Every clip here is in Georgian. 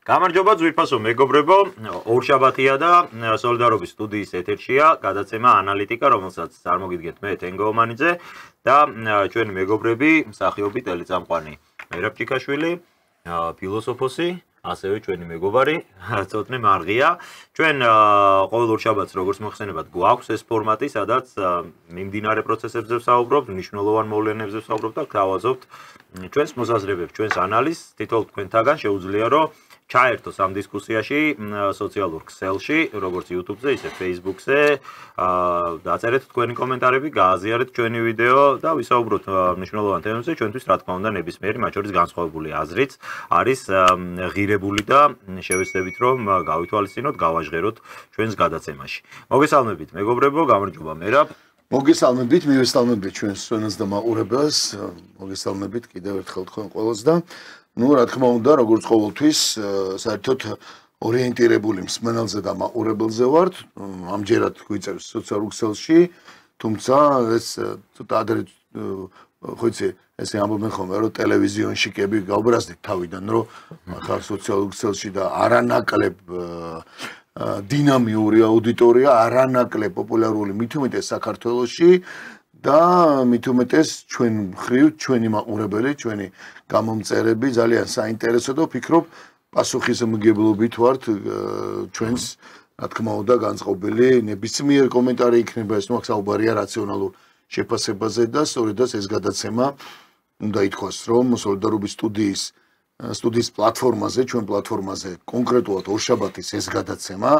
გამარჯობა ძვირფასო მეგობრებო, ორშაბათია და სოლიდარობის სტუდიის ეთერშია გადაცემა ანალიტიკა, რომელსაც წარმოგიდგენთ მე თენგო ომანიძე და ჩვენი მეგობრები, მსახიობი ტელეწამყვანი მერაბ ჭიქაშვილი, ფილოსოფოსი, ასევე ჩვენი მეგობარი ცოტნე მარღია. ჩვენ ყოველ ორშაბათს როგორც მოხსენებათ, გვაქვს ეს ფორმატი, სადაც მიმდინარე პროცესებზე ვსაუბრობთ, მნიშვნელოვან მოვლენებზე ვსაუბრობთ და გვთავაზობთ ჩვენს მოსაზრებებს, ჩვენს ანალიზს. თითოეულ თქვენთაგან შეუძლია რომ ჩაერთოს ამ დისკუსიაში სოციალურ ქსელში, როგორც YouTube-ზე, ისე Facebook-ზე. დაწერეთ თქვენი კომენტარები, გააზიარეთ ჩვენი ვიდეო და ვისაუბროთ მნიშვნელოვან თემებზე. ჩვენთვის, რა თქმა უნდა, ნებისმიერი, მათ შორის განსხვავებული აზრიც არის ღირებული და შევეცდებით, რომ გავითვალისწინოთ, გავაჟღეროთ ჩვენს გადაცემაში. მოგესალმებით, მეგობრებო, გამარჯობა მერაბ. მოგესალმებით, მივესალმებით ჩვენს სვენელს და მაყურებელს. მოგესალმებით კიდევ ერთხელ თქვენ ყველას და რა თქმა უნდა, როგორც ყოველთვის, საერთოდ ორიენტირებული მსმენელზე და მაყურებელზე ვართ. ამჯერად გვიწერს სოციალურ ქსელში, თუმცა ეს ცოტა ადრე ხო იცი, ესე ამბობენ ხოლმე, რომ ტელევიზიონშიკები გაუბრაზდით თავიდან, რომ ახლა სოციალურ ქსელში და არანაკლებ დინამიური აუდიტორია, არანაკლებ პოპულარული მით უმეტეს საქართველოში და მით უმეტეს ჩვენ მხრივ, ჩვენი მაყურებელი, ჩვენი გამომწერები ძალიან საინტერესო და ვფიქრობ, პასუხისმგებლობით ვართ ჩვენს, რა თქმა უნდა, განწყობილი ნებისმიერ კომენტარი იქნება ეს, აქ საუბარია რაციონალურ შეფასებაზე და სწორედაც ეს გადაცემა უნდა ითქვას, რომ სოლიდარობის სტუდიის პლატფორმაზე, ჩვენ პლატფორმაზე, კონკრეტულად ორშაბათის ეს გადაცემა,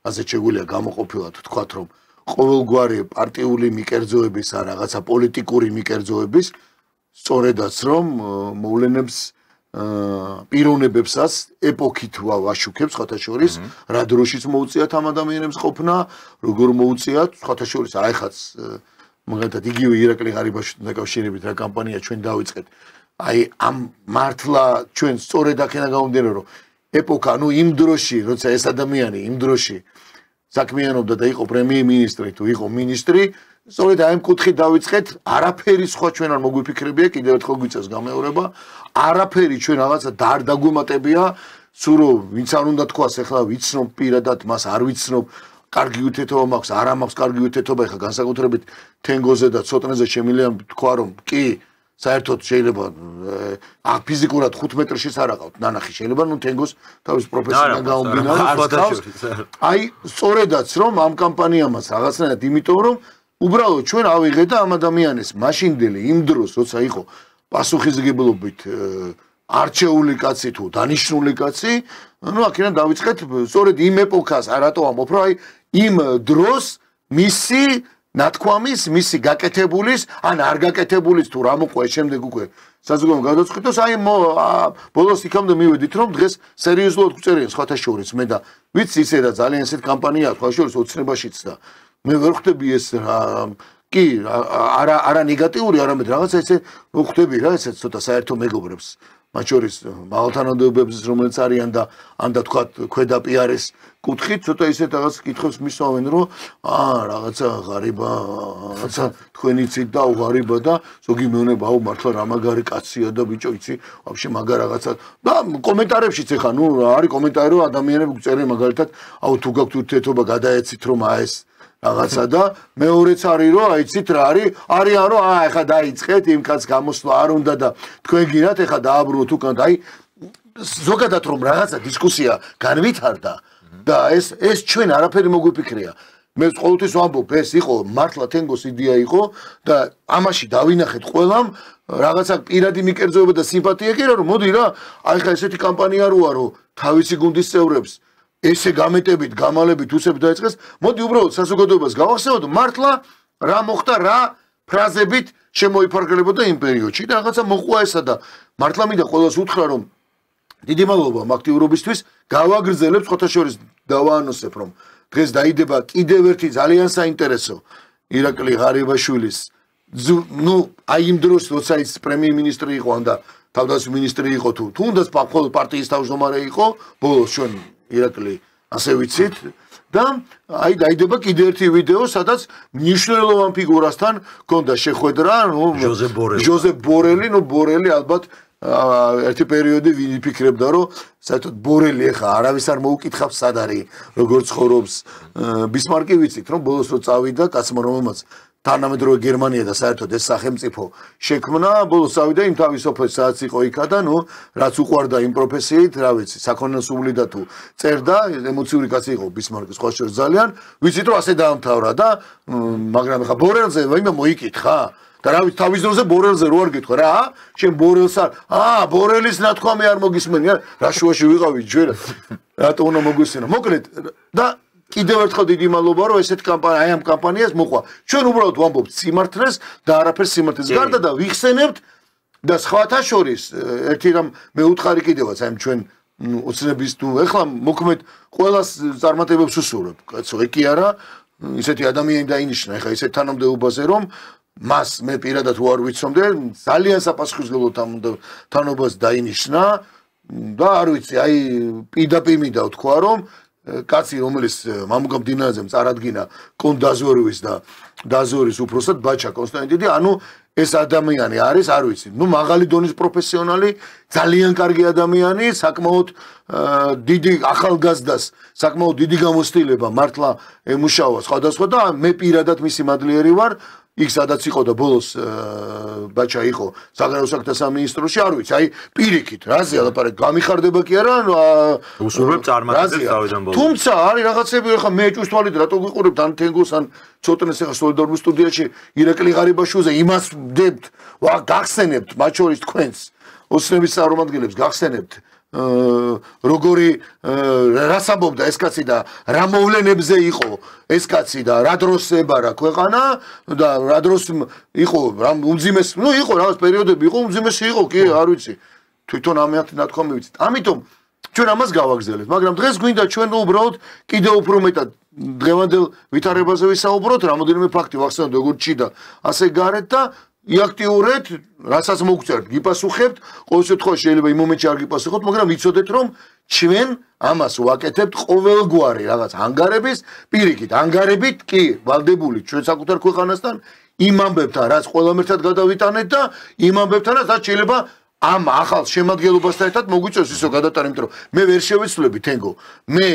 ასე შეგვიძლია გამოყოფილად ვთქვათ, რომ ყოველგვარი პარტიული მიკერძოების ან რაღაცა პოლიტიკური მიკერძოების სწორედაც რომ მოვლენებს პიროვნებებსაც ეპოქით ვაშუქებს სხვათა შორის რა დროშიც მოუწიათ ამ ადამიანებს ყოფნა როგორ მოუწიათ სხვათა შორის აი ხაც მაგალითად იგივე ირაკლი ღარიბაშვილთან დაკავშირებით რა კამპანია ჩვენ დავიწყეთ აი ამ მართლა ჩვენ სწორედ აქედან გამომდინარე რომ ეპოქა ნუ იმ დროში როცა ეს ადამიანი იმ დროში საქმიანობდა და იყო პრემიერ-მინისტრი თუ იყო მინისტრი სწორედ აი ამ კუთხით დავიწყეთ არაფერი სხვა ჩვენ არ მოგვიფიქრებია კიდევ ერთხელ გვიწევს გამეორება არაფერი ჩვენ რაღაცა არ დაგვემატებია სულ ვინც არ უნდა თქვას ახლა ვიცნობ პირადად მას არ ვიცნობ კარგი უთეთობა მაქვს არა მაქვს კარგი უთეთობა ახლა განსაკუთრებით თენგოზე და ცოტნეზე შემიძლია თქვა რომ კი საერთოდ შეიძლება ფიზიკურად 5 მეტრშიც არ აყავთ ნანახი შეიძლება ნუ თენგოს თავის პროფესიიდან გაუმდინაროს აი სწორედაც რომ ამ კამპანიამაც რაღაცნაირად იმიტომ რომ უბრალოდ ჩვენ ავიღეთ და ამ ადამიანის მაშინდელი იმ დროს როცა იყო პასუხისმგებლობით არჩეული კაცი თუ დანიშნული კაცი ნუ აქედან დავიწყეთ სწორედ იმ ეპოქას რატო ამბობ რომ აი იმ დროს მისი ნათქვამის, მისი გაკეთებულის, ან არ გაკეთებულის თუ რა მოყვა შემდეგ უკვე საზოგადოებამ გადაწყვიტოს, აი ბოლოს იქამდე მივედით, რომ დღეს სერიოზულად გვწერიან სხვათა შორის მე და ვიცი ისე და ძალიან ესეთ კამპანიაა სხვათა შორის ოცნებაშიც და მე ვერ ხვდები ეს კი არა ნეგატიური, არამედ რაღაცა ესე ხვდები რა ესეც ცოტა საერთო მეგობრებს მათ შორის მაღალთანადოებებს რომელიც არიან და ან და თქვა ქვედა პიარის კუთხით ცოტა ისეთ რაღაც კითხვებს მისვამენ რომ რაღაცა ღარიბა რაღაცა თქვენი ცით და უღარიბა და ზოგი მეუბნება აუ მართლა რა მაგარი კაცია და ბიჭო იცი ვაფშე მაგარ რაღაცა და კომენტარებშიც ეხა ნუ არის კომენტარი რომ ადამიანები გვწერენ მაგალითად აუ თუ გაქვთ ურთიერთობა გადაეცით რომ ეს რაღაცა და მეორეც არის რომ აიცით რა არიან რომ ეხა დაიწყეთ იმ კაც გამოსვლა არ უნდა და თქვენ გინათ ეხა დააბრუნოთ უკან და აი ზოგადად რომ რაღაცა დისკუსია განვითარდა და ეს ჩვენ არაფერი მოგვიფიქრია მე ყოველთვის ვამბობ ეს იყო მართლა თენგოს იდეა იყო და ამაში დავინახეთ ყველამ რაღაცა პირადი მიკერძოება და სიმპათია კი რა რომ მოდი რა აი ხა ესეთი კამპანია როა რომ თავისი გუნდის წევრებს ესე გამეტებით, გამალებით უსებს დაიწყეს, მოდი უბრალოდ საზოგადოებას გავახსენოთ, მართლა რა მოხდა, რა ფრაზებით შემოიფარგლებოდა იმ პერიოდში და რაღაცა მოყვა ესა და მართლა მინდა ყველას უთხრა რომ დიდი მადლობა ამ აქტიურობისთვის, გავაგრძელებ სხვათა შორის დავაანონსებ რომ დღეს დაიდება კიდევ ერთი ძალიან საინტერესო ირაკლი ღარიბაშვილის ნუ აი იმ დროს როცა ის პრემიერ-მინისტრი იყო ან და თავდაცვის მინისტრი იყო თუ თუნდაც პარტიის თავმჯდომარე იყო ბოლოს ჩვენ ირაკლი ასე ვიცით და აი დაიდება კიდევ ერთი ვიდეო სადაც მნიშვნელოვან ფიგურასთან ჰქონდა შეხვედრა ნუ ჟოზეფ ბორელი ნუ ბორელი ალბათ ერთი პერიოდი ვინ იფიქრებდა რომ საერთოდ ბორელი ახლა არავის არ მოუკითხავს სად არის როგორ ცხოვრობს ბისმარკი ვიცით რომ ბოლოს რო წავიდა კაცმა რომელმაც თანამედროვე გერმანია და საერთოდ ეს სახელმწიფო შექმნა ბოლოს წავიდა იმ თავისუფლად სადაც იყო იქა და ნუ რაც უყვარდა იმ პროფესიით რა ვიცი საქონელს უვლიდა თუ წერდა ემოციური კაცი იყო ბისმარკი სხვა შორის ძალიან ვიცით რომ ასე დაამთავრა და მაგრამ ახლა ბორელზე ვაიმე მოიკითხა და რა ვიცი თავის დროზე ბორელზე რო არ გითხო რა შენ ბორელს ბორელის ნათქვამი არ მოგისმენი რა შუაში ვიყავი ჯერ რატო უნდა მოგვისმენო მოკლედ და კიდევ ერთხელ დიდი მადლობა რომ ესეთ კამპანია აი ამ კამპანიას მოყვა ჩვენ უბრალოდ ვამბობთ სიმართლეს და არაფერს სიმართლეს გარდა და ვიხსენებთ და სხვათა შორის ერთი რამ მე უთხარი კიდევაც აი ჩვენ ოცნების თუ ეხლა მოქმედ ყველას წარმატებებს უსურვებ კაცო ეკი არა ისეთი ადამიანი დაინიშნა ეხლა ისეთ თანამდებობაზე რომ მას მე პირადად უარ ვიცომდე ძალიან საპასუხისმგებლო თანობას დაინიშნა და არ ვიცი აი პირდაპირ მინდა ვთქვა რომ კაცი რომელიც მამუკა მდინარეზე წარადგინა კონდაზვერვის და დაზვერის უფროსად ბაჩა კონსტანტინი ანუ ეს ადამიანი არის არ ვიცი ნუ მაღალი დონის პროფესიონალი ძალიან კარგი ადამიანი საკმაოდ დიდი ახალგაზრდას საკმაოდ დიდი გამოცდილება მართლა ემუშავა სხვადასხვა და მე პირადად მისი მადლიერი ვარ იქ სადაც იყო და ბოლოს ბაჩა იყო საგარეო საქმეთა სამინისტროში არ ვიცი აი პირიქით რაზე ალაპარაკ გამიხარდება კი არა უსურვებ წარმატებებს თავიდან ბოლოს თუმცა არის რაღაცები ახლა მე ჭუშთვალით რატო გიყურებთ ან თენგოს ან ცოტნეს ახლა სოლიდარობის სტუდიაში ირაკლი ღარიბაშვილზე იმას ვდებთ ვა გახსენებთ მათ შორის თქვენს ოცნების წარმომადგენლებს გახსენებთ როგორი რას ამბობდა ეს კაცი და რა მოვლენებზე იყო ეს კაცი და რა დროს ებარა ქვეყანა და რა დროს იყო რა უძიმეს ნუ იყო რაღაც პერიოდები იყო უძიმესი იყო კი არ ვიცი თვითონ ამათ ნათქვამი ვიცით ამიტომ ჩვენ ამას გავაგზავნებთ მაგრამ დღეს გვინდა ჩვენ უბრალოდ კიდევ უფრო მეტად დღევანდელ ვითარებაზე ვისაუბროთ რამოდენიმე ფაქტი ვახსენოთ როგორც ჩიდა ასე გარეთ და იაქტიურეთ, რასაც მოგწერთ, გიპასუხებთ, ყოველ შემთხვევაში შეიძლება იმ მომენტში არ გიპასუხოთ, მაგრამ ვიცოდეთ რომ ჩვენ ამას ვაკეთებთ ყოველგვარი რაღაც ანგარების, პირიქით, ანგარებით კი ვალდებული ჩვენ საკუთარ ქვეყანასთან იმ ამბებთან, რაც ყველამ ერთად გადავიტანეთ და იმ ამბებთან, რაც შეიძლება ამ ახალ შემადგენლობასთან ერთად მოგვიწევს ისო გადატანა, იმიტომ რომ მე ვერ შევეცვლები თენგო. მე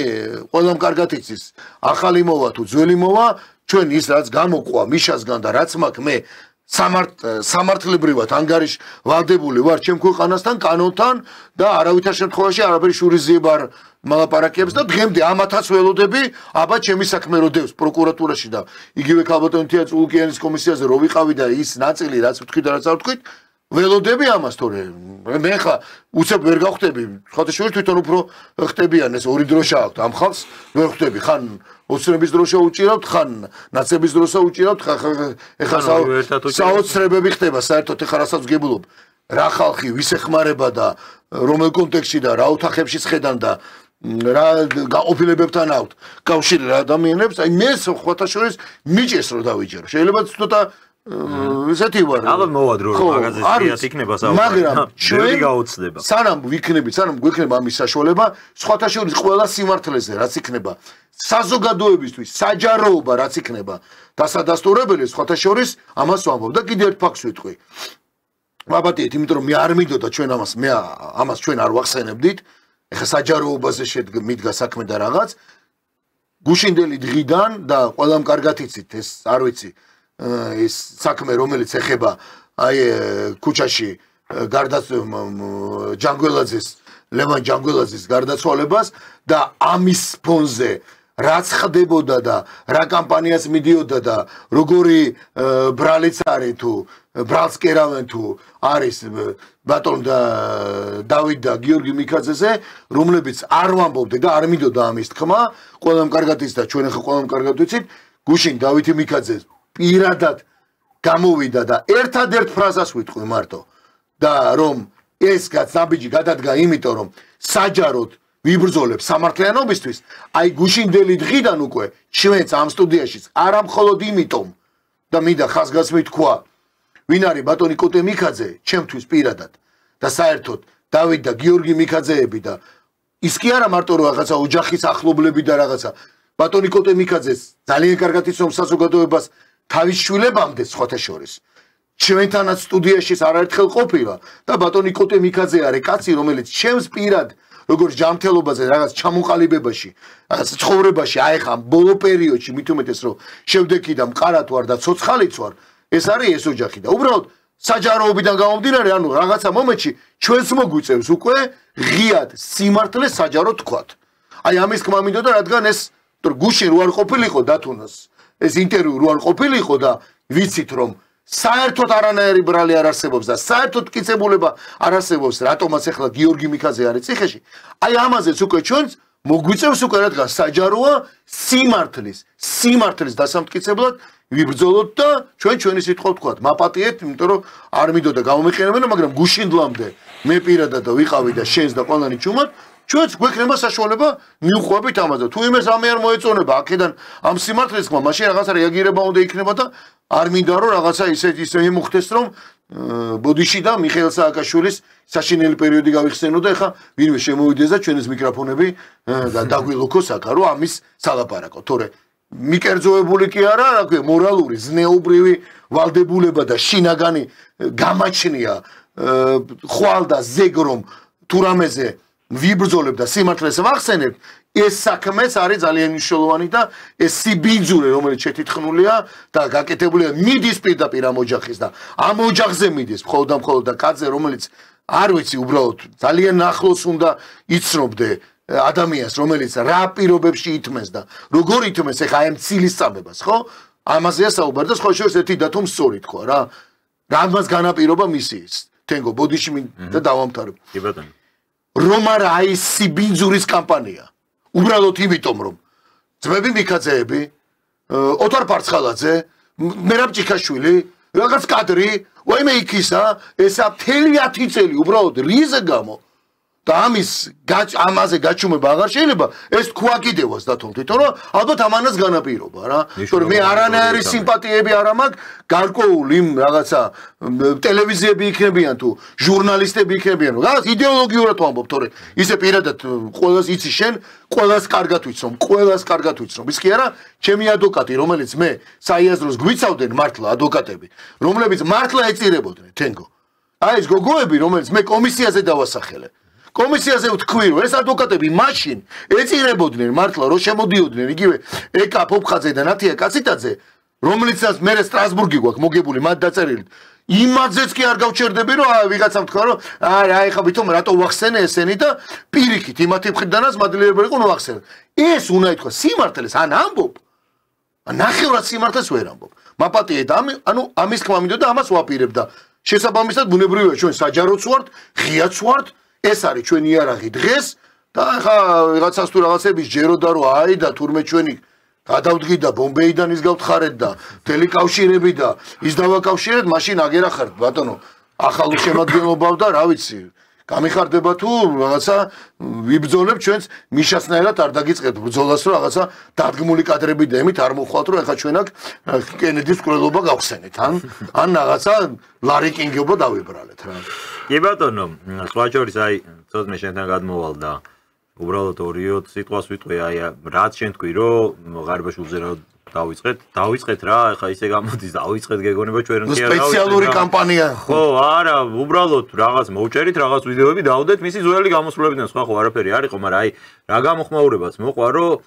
ყველამ კარგად იცის, ახალი მოვა თუ ძველი მოვა, ჩვენ ის რაც გამოყვა მიშასგან და რაც მაქვს მე სამართლებრივად ანგარიშ ვალდებული ვარ ჩემ ქვეყანასთან კანონთან და არავითარ შემთხვევაში არაფერი შურიზიება არ მალაპარაკებს და დღემდე ამათაც ველოდები აბა ჩემი საქმე რო დევს პროკურატურაში და იგივე ქალბატონი თია წულკიანის კომისიაზე რო ვიყავი და ის ნაწილი რაც ვთქვით და რაც არ ვთქვით ველოდები ამას თორე მე ხა უცებ ვერ გავხდები ხოთა შორის თვითონ უფრო ხდებიან ეს ორი დროშა აქვს ამ ხალხს ვერ ხდები ხან ოცნების დროშა უჭირავთ ხან ნაცების დროშა უჭირავთ ეხლა საოცრებები ხდება საერთოდ ეხლა რასაც ვგებულობ რა ხალხი ვის ეხმარება და რომელ კონტექსტში და რა ოთახებში შედან და რა გაყოფილებებთან აქვს კავშირი რა ადამიანებს აი მე ხოთა შორის მიჭეს რომ დავიჯერო შეიძლება ცოტა ესეთი ვარ ალბათ მოვადრო რომ მაგაზე სრიად იქნება საუბარი მაგრამ ჩვენ გაუცდება სანამ ვიქნებით სანამ გვექნება ამის საშუალება სხვათა შორის ყველა სიმართლეზე რაც იქნება საზოგადოებისთვის საჯაროობა რაც იქნება დასადასტურებელი სხვათა შორის ამას ვამბობ და კიდევ ერთ ფაქტს ვიტყვი ვაბატიეთ იმიტომ რომ მე არ მინდოდა ჩვენ ამას ჩვენ არ ვახსენებდით ეხლა საჯაროობაზე მიდგა საქმე და რაღაც გუშინდელი დღიდან და ყველამ კარგად იცით ეს არ ვიცი ეს საქმე რომელიც ეხება აი ქუჩაში ჯანგველაძის ლევან ჯანგველაძის გარდაცვალებას და ამის ფონზე რაც ხდებოდა და რა კამპანიას მიდიოდა და როგორი ბრალიც არის თუ ბრალს კერავენ თუ არის ბატონ დავით და გიორგი მიქაძეზე რომლებიც არ ვამბობდნენ და არ მინდოდა ამის თქმა ყველამ კარგად იცით და ჩვენ ახლა ყველამ კარგად ვიცით გუშინ დავითი მიქაძე პირადად გამოვიდა და ერთადერთ ფრაზას ვიტყვი მარტო და რომ ეს გაცაბიჯი გადადგა იმიტომ რომ საჯაროდ ვიბრძოლებ სამართლიანობისთვის აი გუშინდელი დღიდან უკვე ჩვენც ამ სტუდიაში არა მხოლოდ იმიტომ და მინდა ხაზგასმით თქვა ვინ არის ბატონი კოტე მიქაძე ჩემთვის პირადად და საერთოდ დავით და გიორგი მიქაძეები და ის კი არა მარტო რომ რაღაცა ოჯახის ახლობლები და რაღაცა ბატონი კოტე მიქაძეს ძალიან კარგად იცნობს საზოგადოებას თავის შვილებამდე სხვათა შორის ჩვენთანაც სტუდიაში არაერთხელ ყოფილა და ბატონი კოტე მიქაძე არის კაცი, რომელიც ჩემს პირად როგორც ჯანმრთელობაზე რაღაც ჩამოყალიბებაში, რაღაც ცხოვრებაში, აი ხა ბოლო პერიოდში მით უმეტეს რომ შევდექი და მყარად ვარ და ცოცხალიც ვარ, ეს არის ეს ოჯახი და უბრალოდ საჯაროობიდან გამომდინარე, ანუ რაღაცა მომენტში ჩვენს მოგვიწევს უკვე ღიად სიმართლე საჯარო თქვათ. აი ამის თქმა მინდოდა, რადგან ეს გუშინ რო არ ყოფილიყო დათუნას, ეს ინტერვიუ რო არ ყოფილიყო და ვიცით რომ საერთოდ არანაირი ბრალი არ არსებობს და საერთოდ მტკიცებულება არ არსებობს, რატომაც ახლა გიორგი მიქაძე არის ციხეში. აი ამაზეც უკვე ჩვენს მოგვიწევს უკვე რადგან საჯაროა სიმართლის დასამტკიცებლად ვიბრძოლოთ და ჩვენი სიტყვა ვთქვათ. მაპატიეთ, იმიტომ რომ არ მინდოდა გამომიყენებინა, მაგრამ გუშინდლამდე მე პირადად ვიყავი და შენს და ყველანი ჩუმად, ჩვენც გვექნება საშუალება მივხვებით ამაზე. თუ იმეს ამე არ მოეწონება აქედან ამ სიმართლეს ხმა, მაშინ რაღაცა რეაგირება უნდა იქნება და არ მინდა რომ რაღაცა ისე მოხდეს რომ ბოდიში და მიხეილ სააკაშვილის საშინელი პერიოდი გავიხსენო და ეხა ვინმე შემოვიდეს და ჩვენს მიკროფონები და დაგვილოქოს აქა რომ ამის სალაპარაკო. თორე მიკერძოებული კი არა, რა ქვია, მორალური, ზნეობრივი ვალდებულება და შინაგანი გამაჩნია ხვალ და ზეგრომ თუ რამეზე ვიბრძოლებ და სიმართლეს ვახსენებ, ეს საქმეც არის ძალიან მნიშვნელოვანი და ეს სიბინძურე, რომელიც შეთითხნულია და გაკეთებულია მიდის პირდაპირ ამ ოჯახის და ამ ოჯახზე მიდის მხოლოდ და კაცზე, რომელიც არ ვიცი უბრალოდ ძალიან ახლოს უნდა იცნობდე ადამიანს, რომელიც რა პირობებში ითმეს და როგორ ითმეს ეხა ამ ცილის წამებას, ხო? ამაზეა საუბარი და სხვა შორის ერთი დათომ სწორი თქვა რა. რამაც განაპირობა მისიის. თენგო ბოდიში და დავამთავრებ. კი ბატონო. რომ არა აი სიბინძურის კამპანია. უბრალოდ იმიტომ რომ ძმები მიქაძეები, ოთარ ფარცხალაძე, მერაბ ჭიქაშვილი, რაღაც კადრი, ვაიმე იქისა, ესა მთელი 10 წელი უბრალოდ რიზე გამო და ამაზე გაჩუმება აღარ შეიძლება, ეს თქვა კიდევაც დათომ თვითონ რომ ალბათ ამანაც განაპირობა რა. თორე მე არანაირი სიმპათიები არ მაქვს, გარკვეულ იმ რაღაცა ტელევიზიები იქნებიან თუ ჟურნალისტები იქნებიან, რაღაც იდეოლოგიურად ვამბობ, თორე ისე პირადად ყველას იცი შენ, ყველას კარგად ვიცნობ. ის კი არა, ჩემი ადვოკატი, რომელიც მე საიაზროს გვიცავდნენ მართლა ადვოკატები, რომლებიც მართლა ეწირებოდნენ თენგო. აი ეს გოგოები, რომელიც მე კომისიაზე დავასახელე. კომისიაზე ვთქვი რომ ეს ადვოკატები მაშინ ეწირებოდნენ მართლა რომ შემოდიოდნენ იგივე ეკა ფოფხაძე და ნათია კაციტაძე, რომლიცაც მე სტრასბურგი გვაქვს მოგებული მათ დაწერილი. იმაძეც კი არ გავჩერდები რომ ვიღაცამ თქვა რომ აი ხა ვითომ რატო ვახსენე ესენი და პირიქით იმათი მხრიდანაც მადლიერებელი იყო ვახსენე. ეს უნდა ითქვა სიმართლეს ან ამბობ. ნახევრად სიმართლეს ვერ ამბობ. მაპატიეთ ანუ ამის თქმა მინდოდა ამას ვაპირებ და შესაბამისად ბუნებრივია ჩვენ საჯაროც ვართ, ღიაც ვართ. ეს არის ჩვენი იარაღი დღეს და ახლა რაღაცას თუ რაღაცების ჯეროდა რომ აი და თურმე ჩვენი გადავდგით და ბომბეიდან ის გავთხარეთ და ტელეკავშირები და ის დავაკავშირეთ, მაშინ აგერახართ ბატონო ახალო შემადგენლობავ და რა ვიცი გამიხარდება თუ რაღაცა ვიბრძოლებ ჩვენს მიშასნაირად არ დაგიწყეთ ბრძოლას რომ რაღაცა დადგმული კადრები და ემით არ მოხვალთ რომ ახლა ჩვენ აქ კენედის კვლელობა გავხსენეთ ან რაღაცა ლარიკინგობა დავიბრალეთ რა. კი ბატონო, სხვა შორის აი ცოტნე შენთან გადმოვალ და უბრალოდ ორიოდ სიტყვას ვიტყვი, აი რაც შენ თქვი რომ ღარიბაშვილზე რა დავიწყეთ რა, ახლა ისე გამოდის დავიწყეთ გეგონება ჩვენ კი არა სპეციალური კამპანია. ხო, არა, უბრალოდ რაღაც მოვჭერით, რაღაც ვიდეოები დავდეთ, მისი ძველი გამოსვლებიდან სხვა ხო არაფერი არ იყო, მაგრამ აი რა გამოხმაურებაც მოყვა რომ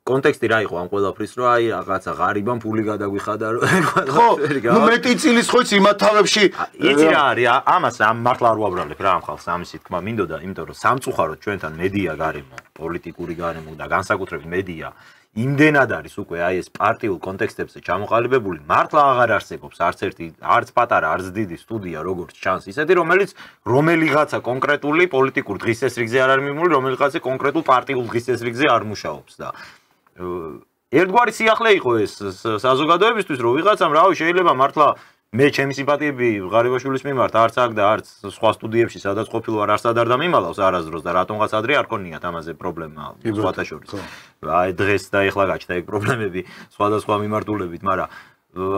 კონტექსტი რა იყო ამ ყველაფრის რომ აი რაღაცა ღარიბამ ფული გადაგვიხადა რომ ხო, ნუ მეტი წილის ხო იცი იმათ თავებში იცი რა არის ამას მართლა არ ვაბრალებ რა ამ ხალხს ამისი თქმა მინდოდა, იმიტომ რომ სამწუხაროდ ჩვენთან მედია გარემო, პოლიტიკური გარემო და განსაკუთრებით მედია იმდენად არის უკვე აი ეს პარტიულ კონტექსტებზე ჩამოყალიბებული, მართლა აღარ არსებობს არც პატარა, არც დიდი სტუდია როგორც ჩანს ისეთი, რომელიც რომელიღაცა კონკრეტული პოლიტიკურ დღისწესრიგზე არ არის მიმული, რომელიღაცა კონკრეტულ პარტიულ დღისწესრიგზე არ მუშაობს და ერთგვარი სიახლე იყო ეს საზოგადოებისთვის, რომ ვიღაცამ რავი შეიძლება მართლა მე ჩემი სიმპათიები ღარიბაშვილის მიმართ არც აქ და არც სხვა სტუდიებში სადაც ყოფილი ვარ არსად არ დამიმალავს არასდროს და რატომღაც ადრე არ ქონიათ ამაზე პრობლემა სხვათა შორის. აი დღეს და ეხლა გაჩნდა ეგ პრობლემები სხვადასხვა მიმართულებით, მაგრამ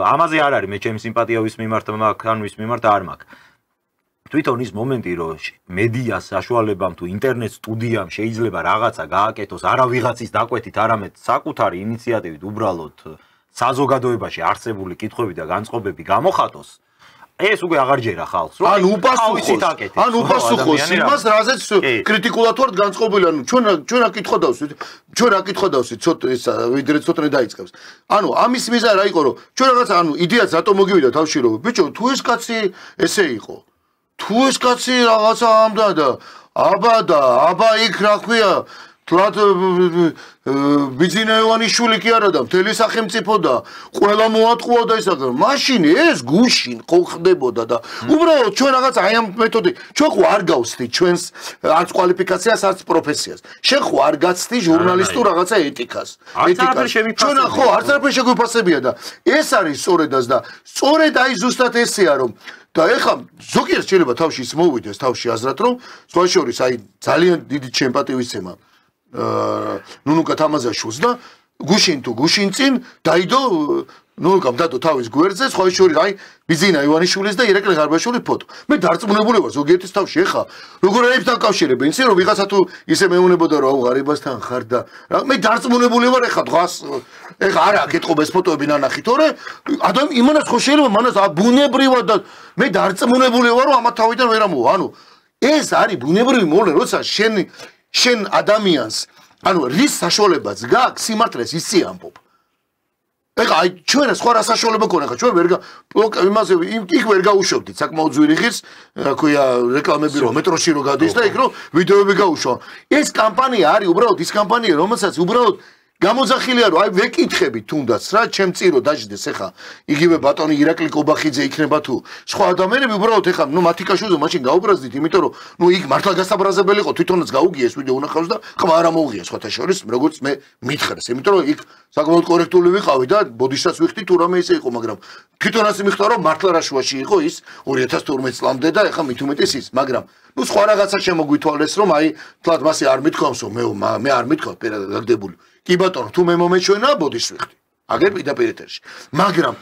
ამაზე არ არის მე ჩემი სიმპათია ვის მიმართ მაქვს ან ვის მიმართ არ მაქვს. თვითონ ის მომენტი რომ მედიას საშუალებამ თუ ინტერნეტ სტუდიამ შეიძლება რაღაცა გააკეთოს არა ვიღაცის დაკვეთით, არამედ საკუთარი ინიციატივით უბრალოდ საზოგადოებაში არსებული კითხვები და განწყობები გამოხატოს, ეს უკვე აღარ ჯერა ხალხს, რომ ან უპასუხოს იმას, რაზეც კრიტიკულად ვართ განწყობილი, ანუ ჩვენ რა კითხვა დავსვით, ვიდრე ცოტნე დაიწყებს. ანუ ამის მიზანი რა იყო, რომ ჩვენ რაღაცა ანუ იდეაც რატომ მოგივიდა თავში, რომ ბიჭო, თუ ეს კაცი ესე იყო, თუ ეს კაცი რაღაცა ამდან და აბა იქ რა ქვია თლად ბიძინა ივანიშვილი კი არა და მთელი სახელმწიფო და ყველა მოატყუოდა ის აგ მაშინ ეს გუშინ ხო ხდებოდა და უბრალოდ ჩვენ რაღაც აი ამ მეთოდი ჩვენ ხო არ გავსთი ჩვენს არც კვალიფიკაციას არც პროფესიას შენ ხო არ გაცთი ჟურნალისტურ რაღაცა ეთიკას ჩვენ ხო არც არაფერი შეგვიფასებია და ეს არის სწორედაც და სწორედ აი ზუსტად ესეა რომ და ეხლა ზოგიერთ შეიძლება თავში ის მოვიდეს თავში აზრად რომ სხვა შორის აი ძალიან დიდი ჩემპატივისცემა ნუნუკა თამაზაშვილს და გუშინ თუ გუშინ წინ დაიდო ნუნუკამ დადო თავის გვერდზე სხვა შორის აი ბიძინა ივანიშვილის და ირაკლი ღარბაშვილის ფოტო მე დარწმუნებული ვარ ზოგიერთის თავში ეხლა როგორ არის დაკავშირებენ ისე რომ ვიღაცა თუ ისე მეუნებოდა რომ აუ ღარიბასთან ხარ და მე დარწმუნებული ვარ ეხლა დღას ეხლა არა აკეთყობ ეს ფოტოები ნანახი თორე ადამიან იმანაც ხო შეიძლება მანას ბუნებრივად და მე დარწმუნებული ვარ რომ ამათ თავიდან ვერ ამოვა ანუ ეს არის ბუნებრივი მოვლენა როცა შენ ადამიანს ანუ რის საშუალებაც გაქვს სიმართლეს ისი ამბობ ეხლა აი ჩვენ სხვა რა საშუალება გქონდა ხა ჩვენ ვერ იმაზე იქ ვერ გაუშვებდით საკმაოდ ძვირი ხის რა ქვია რეკლამები რომ მეტროში რო გადის და იქ რო ვიდეოები გაუშვა ეს კამპანია არის უბრალოდ ის კამპანია რომელსაც უბრალოდ გამოძახილია რომ აი ვეკითხები თუნდაც რა ჩემ წირო დაждდეს ეხა იგივე ბატონი ირაკლი კობახიძე იქნება თუ სხვა ადამიანები უბრალოდ ეხა ნუ მათიკაშვილზე მაშინ გაუბრაზდით იმიტომ რომ ნუ იქ მართლა გასაბრაზებელი იყო თვითონაც გაუგია ეს ვიდეო უნახავს და ხმა არ ამოუღია სხვათა შორის როგორც მე მითხრეს იმიტომ რომ იქ საკმაოდ კორექტული ვიყავი და ბოდისაც ვიხდი თუ რამე ისე იყო მაგრამ თვითონაც მიხდა რომ მართლა რაშუაში იყო ის 2012 წლამდე და ეხა მით უმეტეს ის მაგრამ ნუ სხვა რაღაცა შემოგვითვალეს რომ აი თლად მასე არ მithქვამსო მე არ მithქვავ პირადად გაგდებული კი ბატონო თუ მე მომეჩვენა ბოდის ვიხდი აგერ პირდაპირ ეთერში მაგრამ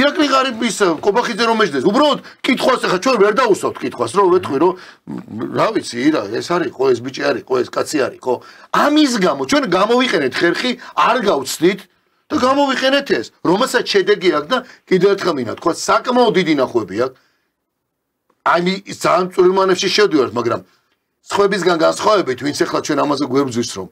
ირაკლი ღარიბის კობახიძე რომ მეждდეს უბრალოდ კითხვას ახლა ჩვენ ვერ დაუსვავთ კითხვას რომ ვეთქვი რომ რა ვიცი რა ეს არის ხო ეს ბიჭი არის ხო ეს კაცი არის ხო ამის გამო ჩვენ გამოვიყენეთ ხერხი არ გავცდით და გამოვიყენეთ ეს რომელსაც შედეგი აქვს და კიდევ ერთხელ მინდა თქვა საკმაოდ დიდი ნახვები აქვს აი ძალიან წვრილ მანევში შევდივართ მაგრამ სხვებისგან განსხვავებით ვინც ახლა ჩვენ ამაზე გვებძვის რომ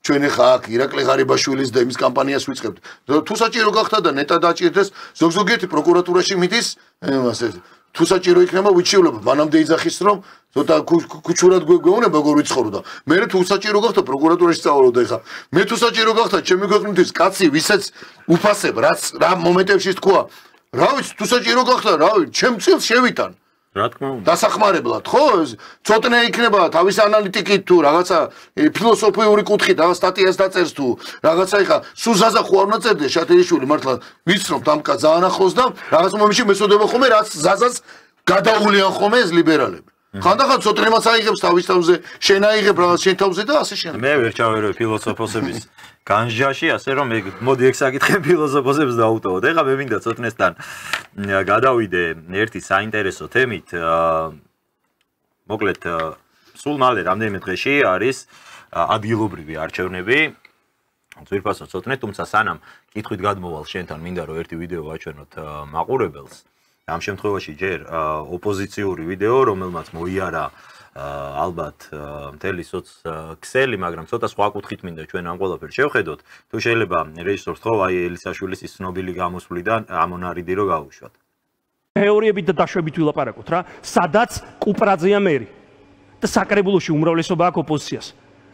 ჩვენ ახლა აქ ირაკლი ღარიბაშვილის და იმის კამპანიას ვიწყებთ. თუ საჭირო გახდა და ნეტა დაჭირდეს ზოგიერთი პროკურატურაში მიდის, ასე თუ საჭირო იქნება ვიჩივლებ, მანამდე იძახის რომ ცოტა ქუჩურად გვეუბნება როგორ ვიცხოვრო და მე თუ საჭირო გახდა პროკურატურაში წავალო და ახლა მე თუ საჭირო გახდა ჩემი ქვეყნისთვის კაცი ვისაც უფასებ რაც რა მომენტებში თქვა რა ვიცი თუ საჭირო გახდა რა ვიცი ჩემ წილს შევიტან რა თქმა უნდა დასახმარებლად ხო ცოტნე იქნება თავის ანალიტიკით თუ რაღაცა ფილოსოფიური კუთხით და სტატიას დაწერს თუ რაღაცა ეხა სუზაზა ხო არ უნდა წერდეს შათელიშვილი მართლა ვიცნობთ ამ კაც ძალიან ახლოს და რაღაც მომენტში მესოდება ხომ რაც ზაზას გადაულიან ხომ ეს ლიბერალები ხანდახან ცოტნემაც აიღებს თავის თავზე შენ აიღებ რაღაც შენ თავზე და ასე შენ მე ვერ ჩავერვე ფილოსოფოსების განჯაში ასე რომ მე მოდი ეგ საკითხი ფილოსოფოსებს დაუტოვოთ ეხლა მე მინდა ცოტნესთან გადავიდე ერთი საინტერესო თემით მოკლედ სულ მალე რამდენიმე დღეში არის ადგილობრივი არჩევნები ძვირფასო ცოტნე თუმცა სანამ კითხვით გადმოვალ შენთან მინდა რომ ერთი ვიდეო ვაჩვენოთ მაყურებელს ამ შემთხვევაში ჯერ ოპოზიციური ვიდეო რომელმაც მოიარა ალბათ მთელი ქსელი მაგრამ ცოტა სხვა კუთხით მინდა ჩვენ ამ ყველაფერს შევხედოთ თუ შეიძლება რეჟისორს ხო აი ელისაშვილის ის ცნობილი გამოსვლიდან ამონარიდი რო გავუშვათ თეორიებით და დაშვებით ვილაპარაკოთ რა სადაც კუპრაძეა მერი და საკრებულოში უმრავლესობა აქვს ოპოზიციას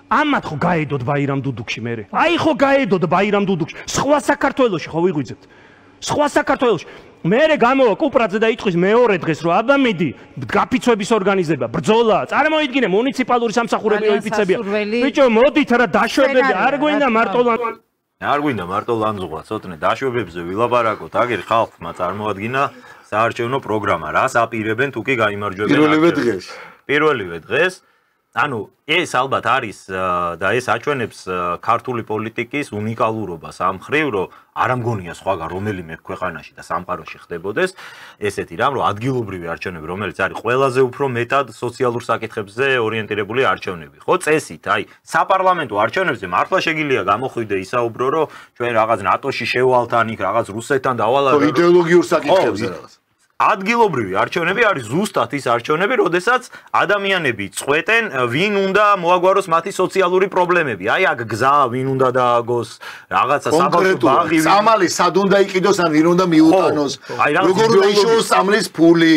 ამათ ხო გაედოთ ბაირამ დუდუქში მერე აი ხო გაედოთ ბაირამ დუდუქში სხვა საქართველოში ხო ვიღვიძებთ სხვა საქართველოში მერე გამოვა კუპრაძე და იტყვის მეორე დღეს რომ აბა მიდი გაფიცვების ორგანიზება ბრძოლა წარმოიდგინე მუნიციპალური სამსახურები ოიფიცებია ბიჭო მოდით რა დაშვებები არ გვინდა მარტო ლანძღვა ცოტნე დაშვებებზე ვილაპარაკოთ აგერ ხალხმა წარმოადგინა საარჩევნო პროგრამა რას აპირებენ თუ კი გაიმარჯვებენ პირველივე დღეს ანუ ეს ალბათ არის და ეს აჩვენებს ქართული პოლიტიკის უნიკალურობას ამ მხრივ რომ არ ამგონია სხვაგან რომელიმე ქვეყანაში და სამყაროში ხდებოდეს ესეთი რამ რომ ადგილობრივი არჩევნები რომელიც არის ყველაზე უფრო მეტად სოციალურ საკითხებზე ორიენტირებული არჩევნები ხო წესით აი საპარლამენტო არჩევნებზე მართლა შეგიძლია გამოხვიდე ისაუბრო რომ ჩვენ რაღაც ნატოში შევალთ ან იქ რაღაც რუსეთთან დავალავთ იდეოლოგიურ საკითხებზე რაღაც ადგილობრივი არჩევნები არის ზუსტად ის არჩევნები, როდესაც ადამიანები წყვეტენ, ვინ უნდა მოაგვაროს მათი სოციალური პრობლემები. აი აქ გზა ვინ უნდა დააგოს, რაღაცა საბავშვო ბაღი, სამალი სად უნდა იყიდოს, ან ვინ უნდა მიუტანოს, როგორ უნდა იშოვოს სამლის ფული.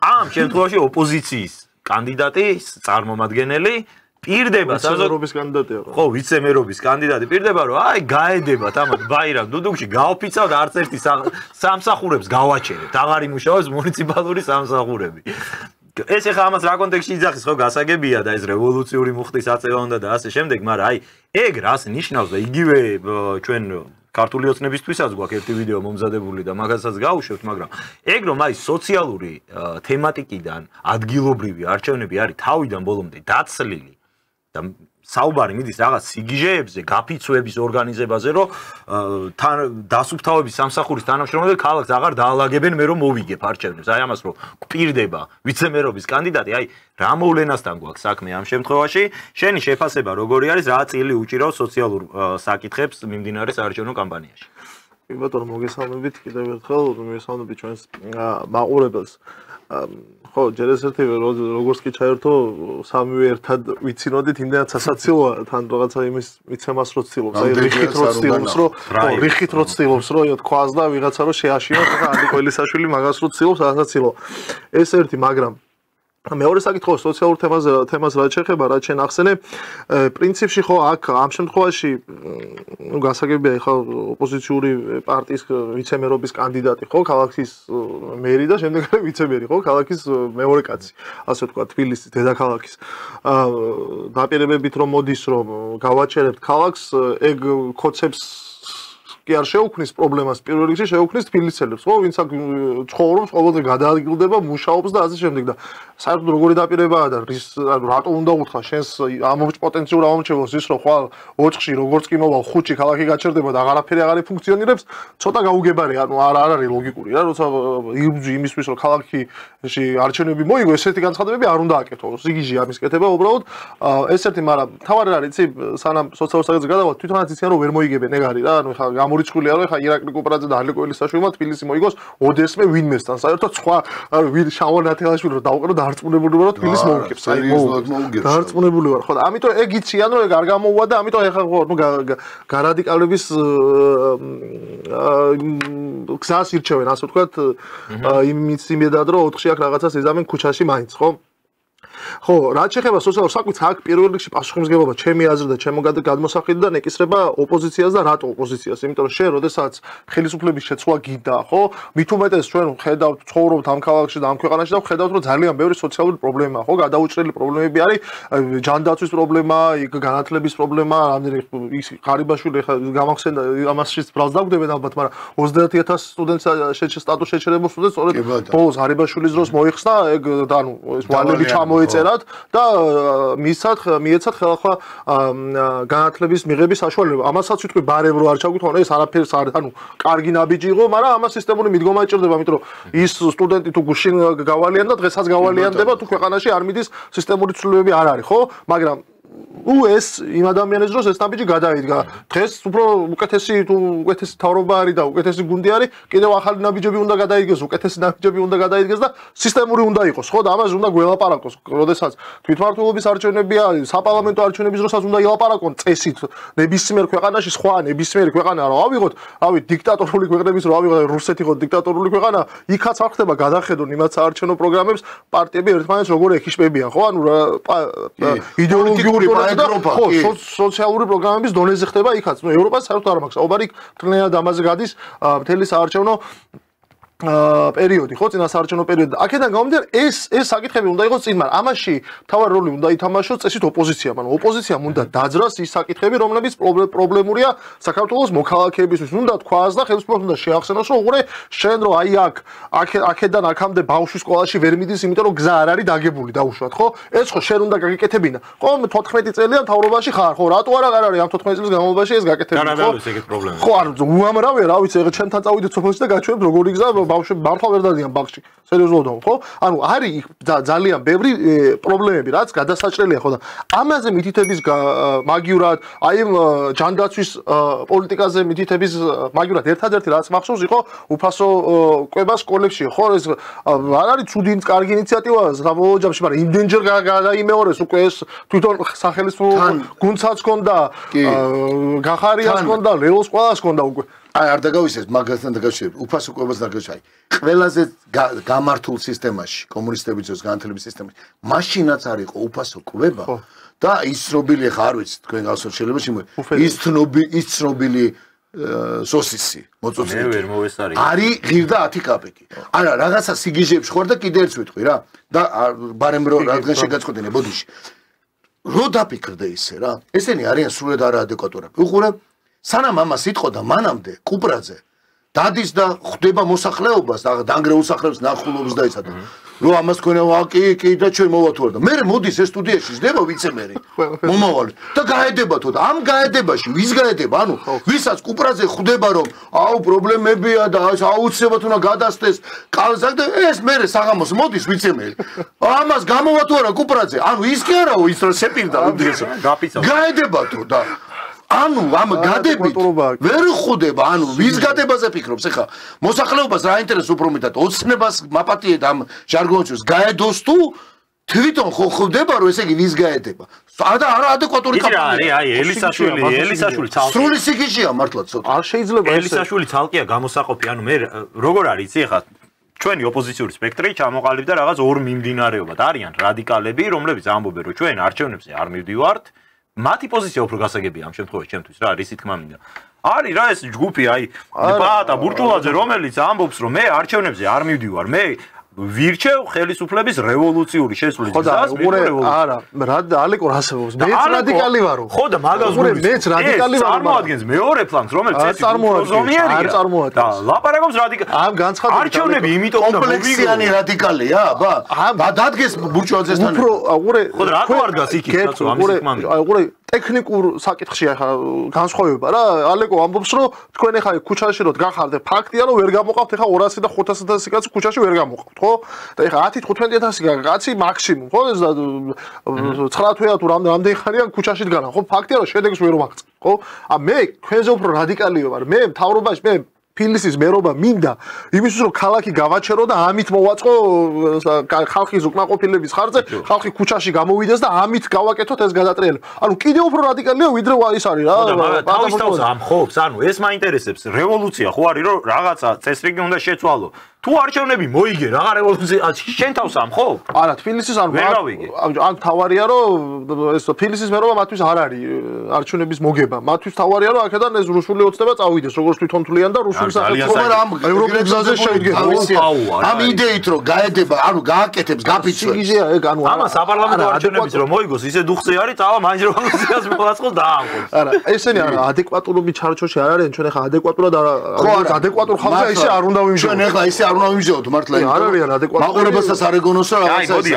ამ შემთხვევაში ოპოზიციის კანდიდატის წარმომადგენელი პირდება ვიცე-მერობის კანდიდატია რა. ხო, ვიცე-მერობის კანდიდატი პირდება, რომ აი გაედებათ ამათ ბაირამ დუდუკში გავფიცავთ არც ერთი სამსახურებს გავაჩერებთ. აღარ იმუშავებს მუნიციპალური სამსახურები. ეს ახლა ამას რა კონტექსტში იძახის, ხო, გასაგებია და ეს რევოლუციური მუხტის აწევა უნდა და ასე შემდეგ, მაგრამ აი ეგ რას ნიშნავს და იგივე ჩვენ ქართული ოცნებისთვისაც გვაქვს ერთი ვიდეო მომზადებული და მაგასაც გავუშვებთ, მაგრამ ეგ რომ აი სოციალური თემატიკიდან ადგილობრივი არჩევნები არის თავიდან ბოლომდე დაცლილი და საუბარი მიდის რაღაც სიგიჟეებზე, გაფიცვების ორგანიზებაზე, რომ თან დასუფთავების სამსახურის თანამშრომლები ქალაქს აღარ დაალაგებენ, მე რომ მოვიგებ არჩევნებს. აი ამას რომ გვპირდება ვიცე-მერობის კანდიდატი, აი რა მოვლენასთან გვაქვს საქმე ამ შემთხვევაში, შენი შეფასება როგორი არის, რა წილი უჭირავს სოციალურ საკითხებს მიმდინარე საარჩევნო კამპანიაში? კი ბატონო, მოგესალმებით კიდევ ერთხელ, მოგესალმებით ჩვენს მაყურებელს. ხო, ჯერ ეს ერთი როგორც კი ჩაერთო, სამივე ერთად ვიცინოდით, იმდენად სასაცილოა, თან რაღაცა იმის მიცემას რო ცდილობს, აი რიხით რო ცდილობს, რომ თქვას და ვიღაცა რო შეაშინოს, ხა ალი ყველისაშვილი მაგას რო ცდილობს, სასაცილო. ეს ერთი, მაგრამ მეორე საკითხო სოციალურ თემას რაც შეეხება, რაც შენ ახსენე, პრინციპში ხო აქ ამ შემთხვევაში ნუ გასაგებია ხა ოპოზიციური პარტიის ვიცე-მერობის კანდიდატი ხო ქალაქის მერი და შემდეგ ვიცე-მერი ხო ქალაქის მეორე კაცი, ასე ვთქვა, თბილისის დედაქალაქის. დაპირებებით რომ მოდის რომ გავაჩერებთ ქალაქს, ეგ ქოცებს კი არ შეუქმნის პრობლემას, პირველ რიგში შეუქმნის თბილისელებს, ხო, ვინც აქ ცხოვრობს, ყოველდღე გადაადგილდება, მუშაობს და ასე შემდეგ და საერთოდ როგორი დაპირებაა და რატო უნდა უთხრა შენს პოტენციურ ამომრჩევლს ის რომ ხვალ 4-ში როგორც კი მოვალ 5-ში ქალაქი გაჩერდება და აღარაფერი აღარ ფუნქციონირებს, ცოტა გაუგებარი, ანუ არ არის ლოგიკური რა, როცა იმისთვის რომ ქალაქში არჩევნები მოიგო, ესეთი განცხადებები არ უნდა აკეთო. სიგიჟე ამის კეთება უბრალოდ ეს ერთი, მაგრამ თავარი რა იცი, სანამ სოციალურ საკითხზე გადავალ, თვითონაც იციან რომ ვერ მოიგებენ, ეგ არის რა, ანუ ხა გამორიცხულია რომ ხა ირაკლი კუპრაძე და ალე კოელისაშვილმა თბილისი მოიგოს ოდესმე ვინმესთან. საერთოდ სხვა ვინ შავა ნათელაშვილი რომ დავყრო დარწმუნებული ვარ რომ თბილისი მოუგებს. აი დარწმუნებული ვარ, ხო და ამიტომ ეგ იციან რომ ეგ არ გამოუვა და ამიტომ ეხლა ხო ნუ გარადიკალების გზას ირჩევენ, ასე ვთქვათ, იმის იმედად რომ 4-ში აქ რაღაცას ეზამენ ქუჩაში მაინც, ხო? ხო, რაც შეეხება სოციალურ საქმეს, აქ პირველ რიგში პასუხისმგებლობა ჩემი აზრით და ჩემო გადმოსახედიდან ეკისრება ოპოზიციას და რატო ოპოზიციას? იმიტომ რომ შენ როდესაც ხელისუფლების შეცვლა გინდა, ხო? მით უმეტეს ჩვენ ხედავთ, ცხოვრობთ ამ ქალაქში და ამ ქვეყანაში და ხედავთ რომ ძალიან ბევრი სოციალური პრობლემაა, ხო? გადაუჭრელი პრობლემები არის, ჯანდაცვის პრობლემა, განათლების პრობლემა, რამდენი ის ღარიბაშვილი ხა გამახსენდა ამაშიც ბრალს დაგვდებენ ალბათ, მაგრამ 30000 სტუდენტს სტატუსი შეჩერებულ სტუდენტს სწორედ ბოლოს ღარიბაშვილის დროს მოიხსნა, ეგ ანუ ეს ვალები ჩამოეწერათ და მიეცათ ხელახლა განათლების მიღების საშუალება. ამასაც ვიტყვი ბარემ რო არ ჩაგვითხონ, ეს არაფერს არ, ანუ კარგი ნაბიჯი იყო, მაგრამ ამას სისტემური მიდგომა ეჭირდება, იმიტომ რომ ის სტუდენტი თუ გუშინ გავალიან და დღესაც გავალიანდება, თუ ქვეყანაში არ მიდის სისტემური ცვლილებები არ არის, ხო? მაგრამ ეს იმ ადამიანის დროს ეს ნაბიჯი გადაიდგა. დღეს უფრო უკეთესი თავრობა არის და უკეთესი გუნდი არის, კიდევ ახალი ნაბიჯები უნდა გადაიგეს, უკეთესი ნაბიჯები უნდა გადაიდგეს და სისტემური უნდა იყოს, ხო? და ამაზე უნდა გველაპარაკოს, როდესაც თვითმმართველობის არჩევნებია, საპარლამენტო არჩევნების დროსაც უნდა ილაპარაკონ წესით ნებისმიერ ქვეყანაში, სხვა ნებისმიერი ქვეყანა რა ავიღოთ, რავი, დიქტატორული ქვეყნების რა ავიღოთ, რუსეთი ხო დიქტატორული ქვეყანა, იქაც არ ხდება გადახედონ იმათ საარჩევნო პროგრამებს, პარტიები ერთმანეთს როგორ ეხიშებიან, ხო? ანუ იდეოლოგიური ხო, სოციალური პროგრამების დონეზე ხდება იქაც. ნუ ევროპას საერთოდ არ მაქვს. საუბარი მთლიანად ამაზე გადის მთელი საარჩევნო პერიოდი, ხო, წინა საარჩევნო პერიოდი. აქედან გამომდინარე, ეს საკითხები უნდა იყოს წინ, მაგრამ ამაში თავარი როლი უნდა ითამაშოს წესით ოპოზიციამ. ანუ ოპოზიციამ უნდა დაძრას ის საკითხები, რომლებიც პრობლემურია საქართველოს მოქალაქეებისთვის. უნდა თქვას და ხელისუფლებას უნდა შეახსენოს, რომ უყურე, შენ რომ აი აქედან აქამდე ბავშვის სკოლაში ვერ მიდის, იმიტომ რომ გზა არ არის დაგებული დაუშვათ, ხო? ეს ხო შენ უნდა გაგიკეთებინა. ხო, 14 წელია მთავრობაში ხარ, ხო? რატო არ არის ამ 14 წლის განმავლობაში ეს გაკეთებული, ხო? რა არის ეგეთ პრობლემა? ხო, არ უამრავია, რა ვიცი, ეგ ჩემთან წავიდეთ სოფელში და გაჩვენებთ როგორი გზა ბავშვები მართლა ვერ დადიან ბაღში სერიოზულად ხო ანუ არის ძალიან ბევრი პრობლემები რაც გადასაჭრელია ხო და ამაზე მითითების მაგივრად აი ჯანდაცვის პოლიტიკაზე მითითების მაგივრად ერთადერთი რაც მახსოვს იყო უფასო კვება სკოლებში ხო ეს არ არის ცუდი კარგი ინიციატივაა საბოლოო ჯამში მაგრამ იმდენჯერ გადაიმეორეს უკვე ეს თვითონ სახელმწიფო გუნდსაც ჰქონდა გახარიას ჰქონდა ლეოს ყველას ჰქონდა უკვე აი არ დაგავისეს მაგასთან დაკავშირებით უფასო კვებას დაკავშირებით ყველაზე გამართულ სისტემაში კომუნისტების ძოს განათლების სისტემაში მაშინაც არ იყო უფასო კვება და ის ცნობილი ხა არ ვიცი თქვენ გასულ შეიძლება ის ცნობილი სოსისი მოწოწილი მე ვერ მოვესწარი არის ღირდა 10 კაპიკი არა რაღაცა სიგიჟეებში ხوار და კიდე ერთს ვიტყვი რა და ბარემ რო რადგან შეგაწყვეტინე ბოდიში რო დაფიქრდე ისე რა ესენი არიან სრულად არაადეკვატურები უყურე სანამ ამას იტყო და მანამდე კუპრაძე დადის და ხვდება მოსახლეობას და დანგრეულ სახლებს ნახულობს და ისა და რო ამას თქვენა კი და ჩვენ მოვათვალე და მე მოდის ეს სტუდიაში ზდება ვიცემერი მომავალი და გაედებათო და ამ გაედებაში ვის გაედება ანუ ვისაც კუპრაძე ხვდება რომ აუ პრობლემებია და აუცილებლად უნდა გადასცეს კალზაკ და ეს მე საღამოს მოდის ვიცემერი ამას გამოვათვალე კუპრაძე ანუ ის კი არაო ის რომ შეპირდა გაედებათო და ანუ ამ გადებით ვერ ხვდება ანუ ვის გადებაზე ფიქრობს ახლა მოსახლეობას რა ინტერესს უფრო მეტად ოცნებას მაპატიეთ ამ ჟარგონში გაედოს თუ თვითონ ხო ხვდება რომ ესე იგი ვის გაედება და არაადეკვატური კაპიტალი აი ელისაშვილი სრული სიგიჟეა მართლა ცოტა არ შეიძლება ელისაშვილი ცალკეა გამოსაყოფი ანუ მე როგორ არის იცი ახლა ჩვენი ოპოზიციური სპექტრი ჩამოყალიბდა რაღაც ორ მიმდინარეობად არიან რადიკალები რომლებიც ამბობენ რომ ჩვენ არჩევნებზე არ მივდივართ მათი პოზიცია უფრო გასაგებია ამ შემთხვევაში ჩემთვის რა რისი თქმა მინდა არის რა ეს ჯგუფი აი ბატა ბურჭულაძე რომელიც ამბობს რომ მე არჩევნებზე არ მივდივარ მე ვირჩევ ხელისუფლების რევოლუციური შესრულის გზას არა ალეკო რასებობს მეც რადიკალი ვარო ხო და მაგას გულს მეც რადიკალი ვარო წარმოადგენს მეორე პლანს რომელიც ეს პროზომიერია არ წარმოადგენს და ლაპარაკობს რადიკალი ამ განცხადებით არჩევნები იმიტომ უნდა კომპლექსიანი რადიკალია აბა დადგეს ბურჭულაძესთან უფრო უყურე ხო და რატო არ დგას იქით კაცო ამის თქმა მინდა უყურე ტექნიკურ საკითხში ახლა განსხვავება რა ალეკო ამბობს რომ თქვენ ახლა ქუჩაში რო გახარდეთ ფაქტია რომ ვერ გამოყავთ ახლა 200 და 500 კაცი ქუჩაში ვერ გამოყავთ ხო და ახლა 10-15 კაცი მაქსიმუმ ხო 9 თვეა თუ რამდენი ხანია ქუჩაში დგანან ხო ფაქტია რომ შედეგს ვერ ვაღწევ ხო მე თქვენზე უფრო რადიკალიო ვარ მე მთავრობაში მე ფილისის მერობა მინდა იმისთვის რომ ქალაქი გავაჩერო და ამით მოვაწყო ხალხის უკმაყოფილების ხარჯზე ხალხი ქუჩაში გამოვიდეს და ამით გავაკეთოთ ეს გადატრიალება ანუ კიდევ უფრო რადიკალია ვიდრე ის არის რა თავისთავად ამხობს ანუ ეს მაინტერესებს რევოლუცია ხო არის რომ რაღაცა წესრიგი უნდა შეცვალო თუ არჩევნები მოიგე რაღა რევოლუცია შენ თავს ამხობ არა თბილისის ან თავარია რომ ეს თბილისის მერობა მათთვის არ არის არჩევნების მოგება მათთვის თავარია რომ აქედან ეს რუსული ოცნება წავიდეს როგორც თვითონ თვლიან და რუსული სახელმწიფო ამ ევროპულ გზაზე შეიდგება ამ იდეით რომ გაედება ანუ გააკეთებს გაფიცვებს სიგიჟეა ეგ ანუ ამას საპარლამენტო არჩევნების რომ მოიგოს ისე დუხზე არის წავა მაინც რევოლუციას მოაწყოს და ამხობს არა ესენი არა ადეკვატურობის ჩარჩოში არ არიან ჩვენ ახლა ადეკვატურად ადეკვატურ ხალხზე ისე არ უნდა ვიმჯობ ჩვენ ახლა ისე არ უნდა ვიმჯობ მართლა არ არიან ადეკვატური მაყურებელსაც არ ეგონოსო აი მოდი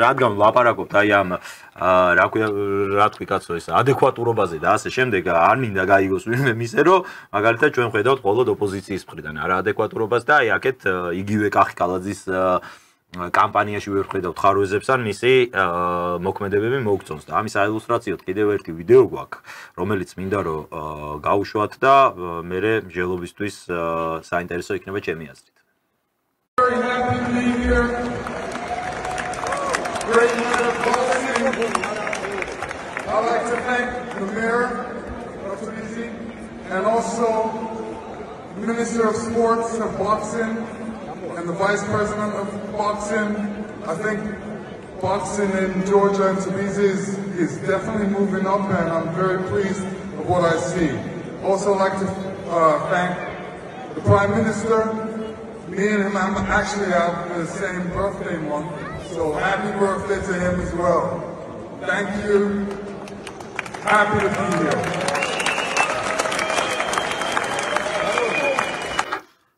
რადგან ვლაპარაკობთ აი ამ რა თქვი კაცო ეს ადეკვატურობაზე და ასე შემდეგ არ მინდა გაიგოს ვინმე მისე რომ მაგალითად ჩვენ ხედავთ მხოლოდ ოპოზიციის მხრიდან არაადეკვატურობას და აი აქეთ იგივე კახი კალაძის კამპანიაში ვერ ხედავთ ხარვეზებს ან მისი მოქმედებები მოგწონს და ამის აილუსტრაციოდ კიდევ ერთი ვიდეო გვაქვს რომელიც მინდა რომ გავუშვათ და მე მსჯელობისთვის საინტერესო იქნება ჩემი აზრით Very happy to be here. Great night of boxing. I'd like to thank the mayor of Tbilisi and also the Minister of Sports of boxing and the Vice President of boxing. I think boxing in Georgia and Tbilisi is definitely moving up and I'm very pleased of what I see. Also like to thank the Prime Minister. Me and him actually have the same birthday month, so happy birthday to him as well. Thank you. Happy to be here.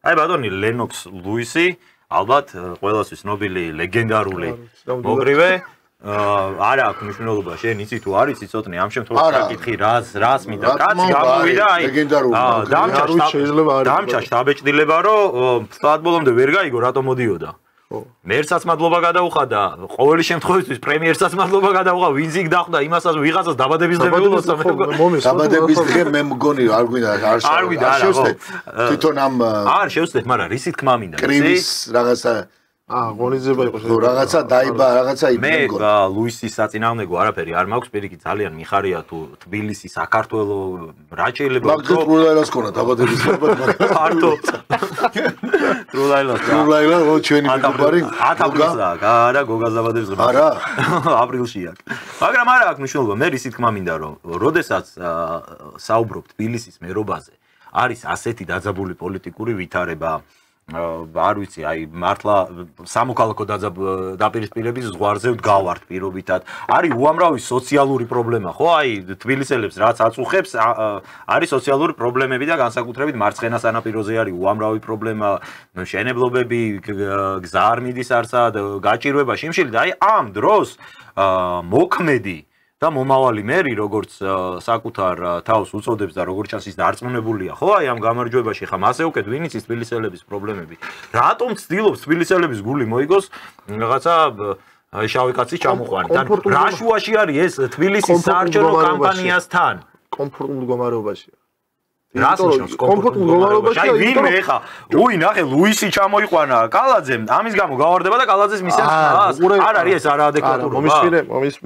აი ბატონი ლენოქს ლუისი ალბათ ყველასთვის ნობილი ლეგენდარული მოგრივე არა აქვს მნიშვნელობა შენ იცი თუ არის ცოტნე ამ შემთხვევაში საკითხი რას მინდა კაცი გამოვიდა დამჭა შტაბეჭდილება რომ სტად ბოლომდე ვერ გაიგო რატომ მოდიოდა მერსაც მადლობა გადაუხადა ყოველი შემთხვევისთვის პრემიერსაც მადლობა გადაუხა ვინც იქ დახვდა იმასაც ვიღაცას დაბადების დღე მეულოცა დაბადების დღე მე მგონი არ გვინდა არ შევსდეთ თვითონ ამ არ შევსდეთ მაგრამ რისი თქმა მინდა კრივის რაღაცა ღონისძიება იყო შეიძლება რაღაცა დაიბა რაღაცა მე ლუისის საწინააღმდეგო არაფერი არ მაქვს პირიქით ძალიან მიხარია თუ თბილისი საქართველოს რა შეიძლება მაგდროს პროლაილას ქონა დაბადების დღე ფარტო პროლაილა ჩვენი მეგობარი 10 აპრილსა არა გოგას დაბადების დღე არა აპრილშია მაგრამ არა აქვს მნიშვნელობა მე რისი თქმა მინდა რომ როდესაც საუბრობ თბილისის მერობაზე არის ასეთი დაძაბული პოლიტიკური ვითარება არ ვიცი აი მართლა სამოქალაქო დაპირისპირების ზღვარზე ვდგავართ პირობითად არის უამრავი სოციალური პრობლემა ხო აი თბილისელებს რაც აწუხებს არის სოციალური პრობლემები და განსაკუთრებით მარცხენა სანაპიროზე არის უამრავი პრობლემა მშენებლობები გზა არ მიდის არცად გაჭირვება შიმშილი და აი ამ დროს მოქმედი და მომავალი მერი როგორც საკუთარ თავს უწოდებს და როგორც ჩანს ის დარწმუნებულია ხო აი ამ გამარჯვებაში ხა მასე უკეთ ვინ იცის თბილისელების პრობლემები რატომ ცდილობს თბილისელების გული მოიგოს რაღაცა შავი კაცის ჩამოყვანი და რა შუაში არის ეს თბილისის საარჩევნო კამპანიასთან კომფორტულ მდგომარეობაშია რას ნიშნავს კომფორტულ მდგომარეობაში აი ვინმე ხა ნახე ლუისი ჩამოიყვანა კალაძემ ამის გამო გავარდება და კალაძეს მისცემს არ არის ეს არაადეკვატურობა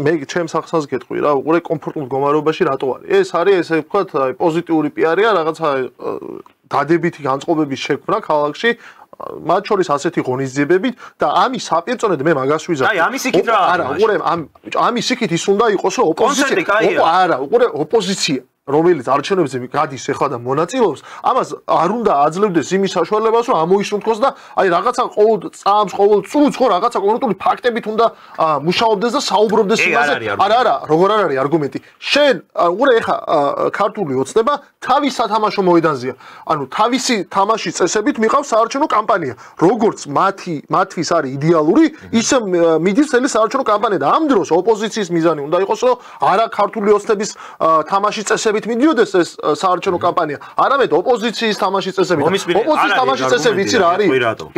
მე ჩემს ახსას გეტყვი რა უყურე კომფორტულ მდგომარეობაში რატო არის ეს არის ესე ვთქვათ აი პოზიტიური პიარია რაღაცა დადებითი განწყობების შექმნა ქალაქში მათ შორის ასეთი ღონისძიებებით და ამის საპირწონედ მე მაგას ვიზარდ აი ამის იქით რა არა უყურე ამის იქით ის უნდა იყოს რომ ოპოზიცია არა უყურე ოპოზიცია რომელიც არჩევნებზე გადის ახლა და მონაწილეობს, ამას არ უნდა აძლევდეს იმის საშუალებას, რომ ამოისუნთქოს და აი რაღაცა ყოველ წამს, ყოველ წუთს ხო რაღაცა კონკრეტული ფაქტებით უნდა მუშაობდეს და საუბრობდეს იმაზე. არა, როგორ არ არის არგუმენტი. შენ უყურე ახლა ქართული ოცნება თავის სათამაშო მოედანზეა. ანუ თავისი თამაშის წესებით მიყავს საარჩევნო კამპანია. როგორც მათთვის არის იდეალური, ისე მიდის წელი საარჩევნო კამპანია და ამ დროს ოპოზიციის მიზანი უნდა იყოს, რომ არა ქართული ოცნების თამაშის წესებით მიდიოდეს ეს საარჩევნო კამპანია. არამედ ოპოზიციის თამაშის წესებით. ოპოზიციის თამაშის წესები იცი რა არის?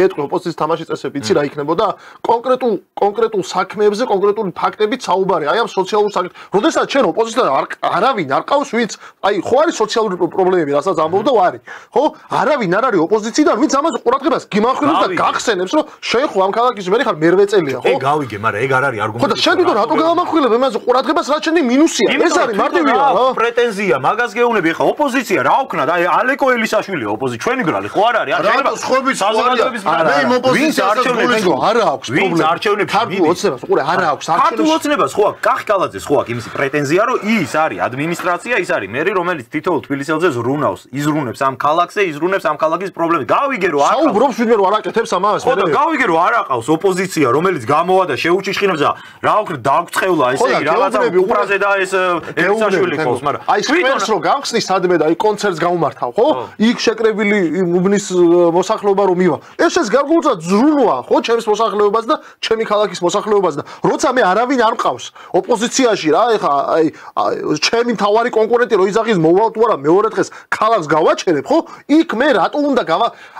გეტყვი ოპოზიციის თამაშის წესები იცი რა იქნებოდა? კონკრეტულ საქმეებზე, კონკრეტული ფაქტებით საუბარი. აი ამ სოციალურ საქმეებში. როდესაც შენ ოპოზიციიდან არავინ არ ყავს, ვინც აი ხო არის სოციალური პრობლემები, რასაც ამბობდა ვარი. ხო? არავინ არ არის ოპოზიციიდან, ვინც ამაზე ყურადღებას გიმახვილებს და გახსენებს, რომ შენ ხო ამ ქალაქის მერი ხარ მერვე წელია, ხო? ეგ გავიგე, მაგრამ ეგ არ არის არგუმენტი. ხო და შენ თვითონ რატო გამახვილებ ამაზე ყურადღებას, რაც შენი მინუსია? ეს არის მარტივია, რა? პრეტენზია, მაგას გეუბნები, ხა ოპოზიცია რა უქნა და აი ალეკო ელიაშვილი ოპოზიცია, ჩვენი ბრალი ხო არ არის? შეიძლება სხვების საზოგადოების ბრალი. მე ოპოზიციას არა აქვს პრობლემა. ვინც არჩევნებს ქართულ ოცნებას, უყურე, არა აქვს არჩევნებს. ქართულ ოცნებას ხო აქვს, კახი კალაძეს ხო აქვს იმისი პრეტენზია, რომ ის არის ადმინისტრაცია, ის არის მერი, რომელიც თითოეულ თბილისელზე ზრუნავს, იზრუნებს ამ ქალაქზე, იზრუნებს ამ ქალაქის პრობლემებს. გავიგე რომ არ საუბრობს ვინმე რომ არ აკეთებს ამას. ხო და გავიგე რომ არ აყავს ოპოზიცია, რომელიც გამოვა და შეუჭიშხინებს და რა უქნა დაგვწხევლა ესე იგი რაღაცა უბრაზე და ეს ელიაშვილი ყავს, მაგრამ აი სკვერს რო გავხსნის სადმე და აი კონცერტს გამომართავ, ხო? იქ შეკრებილი უბნის მოსახლეობა რომ მივა. ეს გარკვეულწილად ზრუნვა, ხო, ჩემს მოსახლეობას და ჩემი ქალაქის მოსახლეობას და როცა მე არავინ არ მყავს ოპოზიციაში რა, ეხა აი ჩემი მთავარი კონკურენტი რო იზაღის მოვალ თუ არა მეორე დღეს ქალაქს გავაჩერებ, ხო? იქ მე რატო უნდა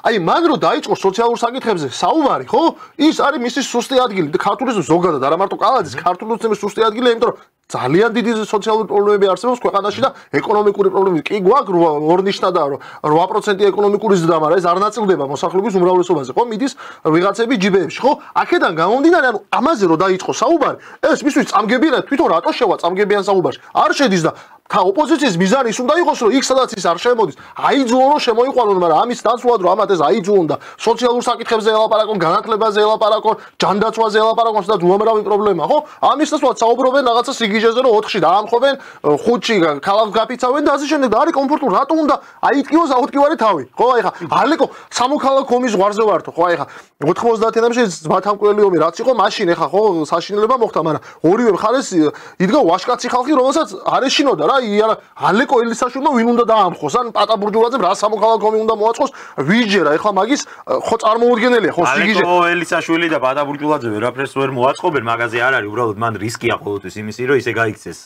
აი მან რო დაიწყო სოციალურ საკითხებზე საუბარი, ხო? ის არის მისი სუსტი ადგილი და ქართულიზმის ზოგადად არა მარტო კალაძის, ქართული ოცნების სუსტი ადგილია, იმიტომ რომ ძალიან დიდი სოციალური პრობლემები არსებობს ქვეყანაში და ეკონომიკური პრობლემები კი გვაქვს 2% და 8% ეკონომიკური ზრდა, მაგრამ ეს არ ნაწილდება მოსახლეობის უმრავლესობაზე, ხო? მიდის ვიღაცები ჯიბეებში, ხო? აქედან გამომდინარე, ანუ ამაზე რო დაიწყო საუბარი, ეს მისთვის წამგებიანად თვითონ რატო შევა წამგებიან საუბარში? არ შედის და და ოპოზიციის მიზანი ის უნდა იყოს, რომ იქ სადაც ის არ შემოდის, აიძულონ რომ შემოიყვანონ, მაგრამ ამის დასვლად რომ ამათ ეს აიძულონ და სოციალურ საკითხებზე ელაპარაკონ, განათლებაზე ელაპარაკონ, ჯანდაცვაზე ელაპარაკონ, სადაც უამრავი პრობლემაა, ხო? ამის დასვლად საუბრობენ რაღაცა სიგიჟეზე, რომ 4-ში დაამხობენ, 5-ში ქალაქს გაფიცავენ და ასე შემდეგ და არის კომფორტული, რატო უნდა აიტკივოს აუტკივარი თავი, ხო? აი ხა ალეკო სამოქალაქო ომის ზღვარზე ვართო, ხო? აი ხა 90-იანებში ძმათამკველი ომი რაც იყო, მაშინ ახლა ხო საშინელება მოხდა, მაგრამ ორივე მხარეს იდგა ვაშკაცი ხალხი, რომელსაც არ ეშინოდა რა იარა ალეკო ელისაშვილმა ვინ უნდა დაამხოს ან პატა ბურჯულაძემ რა სამოქალაქო ომი უნდა მოაწყოს ვიჯერა ეხლა მაგის ხო წარმოუდგენელია ხო სიგიჟე ალეკო ელისაშვილი და პატა ბურჯულაძე ვერაფერს ვერ მოაწყობენ მაგაზე არ არის უბრალოდ მან რისკია ყოველთვის იმისი რომ ისე გაიქცეს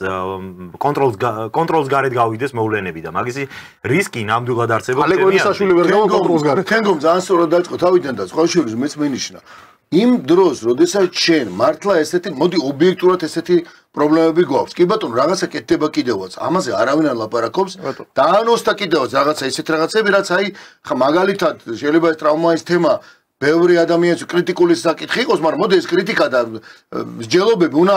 კონტროლს გარეთ გავიდეს მოვლენები და მაგისი რისკი ნამდვილად არსებობს ალეკო ელისაშვილი ვერ გავა კონტროლს გარეთ თენგომ ძალიან სწორად დაიწყო თავიდან და სხვა შორის მეც მენიშნა იმ დროს როდესაც შენ მართლა ესეთი მოდი ობიექტურად ესეთი პრობლემები გვაქვს კი ბატონო რაღაცა კეთდება კიდევაც ამაზე არავინ არ ლაპარაკობს დაანოსდა კიდევაც რაღაცა ისეთ რაღაცები რაც აი ხა მაგალითად შეიძლება ეს ტრაუმაის თემა ბევრი ადამიანის კრიტიკული საკითხი იყოს მაგრამ მოდი ეს კრიტიკა და მსჯელობები უნდა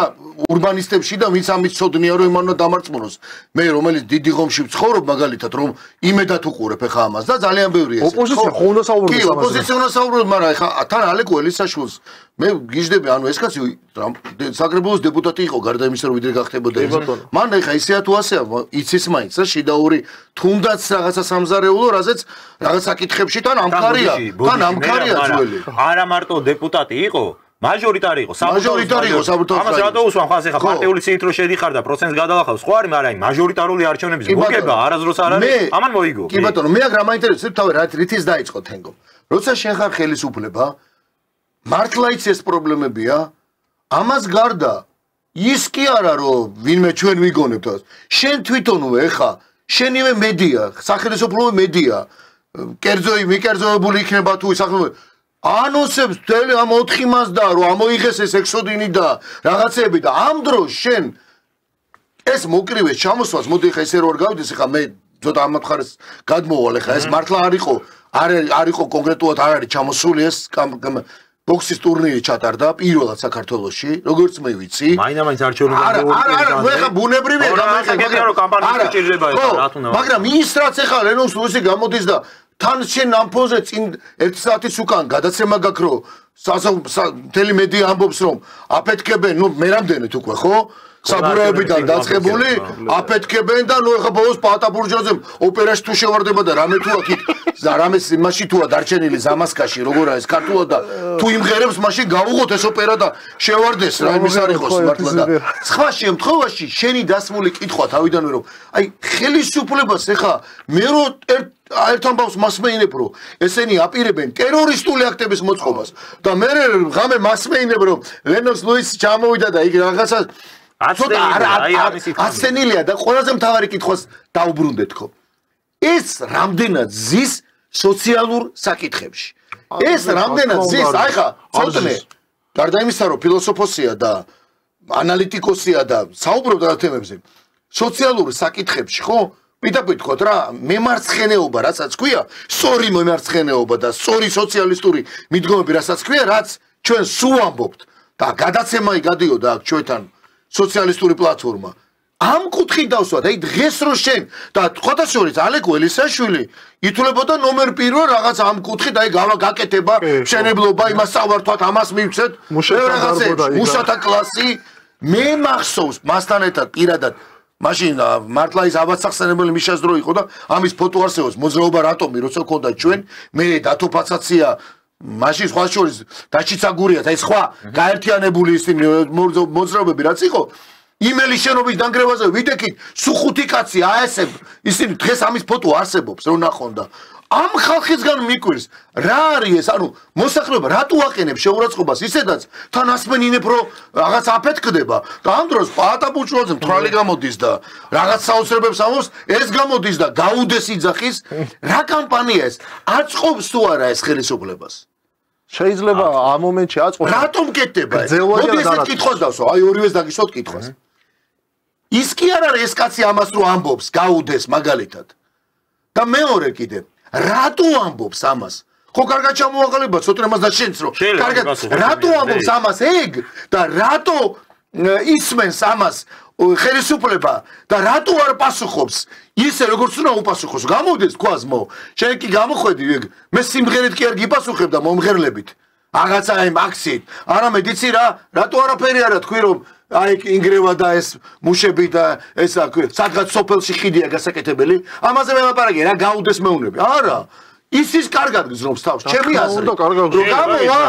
ურბანისტებში და ვინც ამის ცოდნია რომ იმან უნდა დამარწმუნოს მე რომელიც დიდი ღომში ვცხოვრობ მაგალითად რომ იმედად უყურებ ხა ამას და ძალიან ბევრი ეს ოპოზიცია ხო უნდა საუბრობს ამაზე კი ოპოზიცია უნდა საუბრობს მაგრამ ხა თან ალეკო ელისაშვილს მე გიждები ანუ ეს კაცი საკრებულოს დეპუტატი იყო გარდა იმისა რომ ვიდრე გახდებოდა ის მან ხა ისეა თუ ასეა იცის მაინც და შედაური თუნდაც რაღაცა სამზარეულო რაზეც რაღაც საკითხებში თან ამქარია ძველი არა მარტო დეპუტატი იყო მაჟორიტარი იყო საბუთოს ამას რატო უსვამ ხას ეხა პარტიული ცით რო შედიხარ და პროცენტს გადავახავ სხვა არის მაგრამ აი მაჟორიტარული არჩევნების მოგება არასდროს არ არის ამან მოიგო კი ბატონო მე აქ რა მაინტერესებს თავი რითიც დაიწყო თენგო როცა შენ ხარ ხელისუფლება მართლა იცი ეს პრობლემებია ამას გარდა ის კი არა რომ ვინმე ჩვენ ვიგონებთ შენ თვითონვე ხა შენივე მედია სახელმწიფო მედია მიკერძოებული იქნება თუ სახელმწიფო ანონსებს თელი ამ 4 მას და რომ ამოიღეს ეს ექსოდინი და რაღაცები და ამ დროს შენ ეს მოკრივეს ჩამოსვას მოდი ხა ესე რო არ გავიდეს ხა მე ზოთა ამ მხარეს გადმოვალ ხა ეს მართლა არ იყო კონკრეტულად არ არის ჩამოსული ეს ბოქსის ტურნირი ჩატარდა პირველად საქართველოში როგორც მე ვიცი მაინც არჩევნები არა ხა ბუნებრივია მაგრამ ის რაც ეხა რენოს ლუსი გამოდის და თან შენ ამ ფონზე წინ 1 საათის უკან გადაცემა გაქვს რომ მთელი მედია ამბობს რომ აფეთქებენ ნუ მე რამდენით უკვე ხო საბურაებიდან დაწყებული აფეთქებენ და ნუ ხა ბოლოს პატა ბურჯულაძემ ოპერაში თუ შევარდება და რამე თუ აქ რამეს იმაში თუა დარჩენილი ზამასკაში როგორ არის ქართულად და თუ იმღერებს მაშინ გავუღოთ ეს ოპერა და შევარდეს რა იმის არ იყოს მართლა და სხვა შემთხვევაში შენი დასმული კითხვა თავიდანვე რომ აი ხელისუფლებას ეხა მე რო ერთ ამბავს მასმეინებ რომ ესენი აპირებენ ტერორისტული აქტების მოწყობას და მე ღამე მასმეინებ რომ ლენოს ლუის ჩამოვიდა და იქ რაღაცა აცენილია და ყველაზე მთავარი კითხვას დაუბრუნდეთ ხო ეს რამდენად ზის სოციალურ საკითხებში ეს რამდენად ზის აი ხა ცოტნე გარდა იმისა რომ ფილოსოფოსია და ანალიტიკოსია და საუბრობდა რა თემებზე სოციალურ საკითხებში ხო ვიტყვით რა მემარცხენეობა რასაც ქვია სწორი მემარცხენეობა და სწორი სოციალისტური მიდგომები რასაც ქვია რაც ჩვენ სულ ამბობთ და გადაცემაი გადიოდა აქ ჩვენთან სოციალისტური პლატფორმა ამ კუთხით დავსვა და აი დღეს რო შენ და ხოთა შორის ალეკო ელისაშვილი ითვლებოდა ნომერ 1 რაღაც ამ კუთხით აი გავაკეთება მშენებლობა იმას წავართვათ ამას მივცეთ მუშათა კლასი მე მახსოვს მასთან ერთად პირადად მაშინ მართლა ის აბაცახსენებელი მიშას დრო იყო და ამის ფოტო არსებობს მოძრაობა რატომი როცა ქონდა ჩვენ მე დათოფაცაცია მაშინ სხვა შორის დაჩიცაგურიათ აი სხვა გაერთიანებული ისინი მოძრაობები რაც იყო იმელის შენობის დანგრევაზე ვიდექით სუხუთი კაცი აესებ ისინი დღეს ამის ფოტო არსებობს რო ნახონ და ამ ხალხისგან მიკვირს რა არის ეს ანუ მოსახლეობა რატო აყენებს შეურაცხყოფას ისედაც თან ასმენინებ რომ რაღაც აფეთქდება და ამ დროს პატა ბურჯულაძე მთვრალი გამოდის და რაღაც საოცრებებს ამბობს ეს გამოდის და გაუდეს იძახის რა კამპანია ეს აწყობს თუ არა ეს ხელისუფლებას შეიძლება ამ მომენტში აწყოს რატომ კეთდება ეს მოდი ეს კითხვას დავსვა აი ორივეს დაგისვათ კითხვას ის კი არ არის ეს კაცი ამას რო ამბობს გაუდეს მაგალითად და მეორე კიდე რატო ამბობს ამას ხო კარგად ჩამოაყალიბა ცოტა მას და შენც რო კარგად რატო ამბობს ამას ეგ და რატო ისმენს ამას ხელისუფლება და რატო არ პასუხობს ისე როგორც უნდა უპასუხოს გამოდეს თქვას მო შენ კი გამოხვედი მე სიმღერით კი არ გიპასუხებ და მომღერლებით რაღაცა იმ აქციით არამედ იცი რა რატო არაფერი არა თქვი რომ აი ინგრევა და ეს მუშები და ესა სადღაც სოფელში ხიდია გასაკეთებელი ამაზე მე ლაპარაკი რა გაუდეს მეუნები არა ის კარგად გზნობს თავს, ჩემი აზრით. უნდა კარგად რომ გამოვა,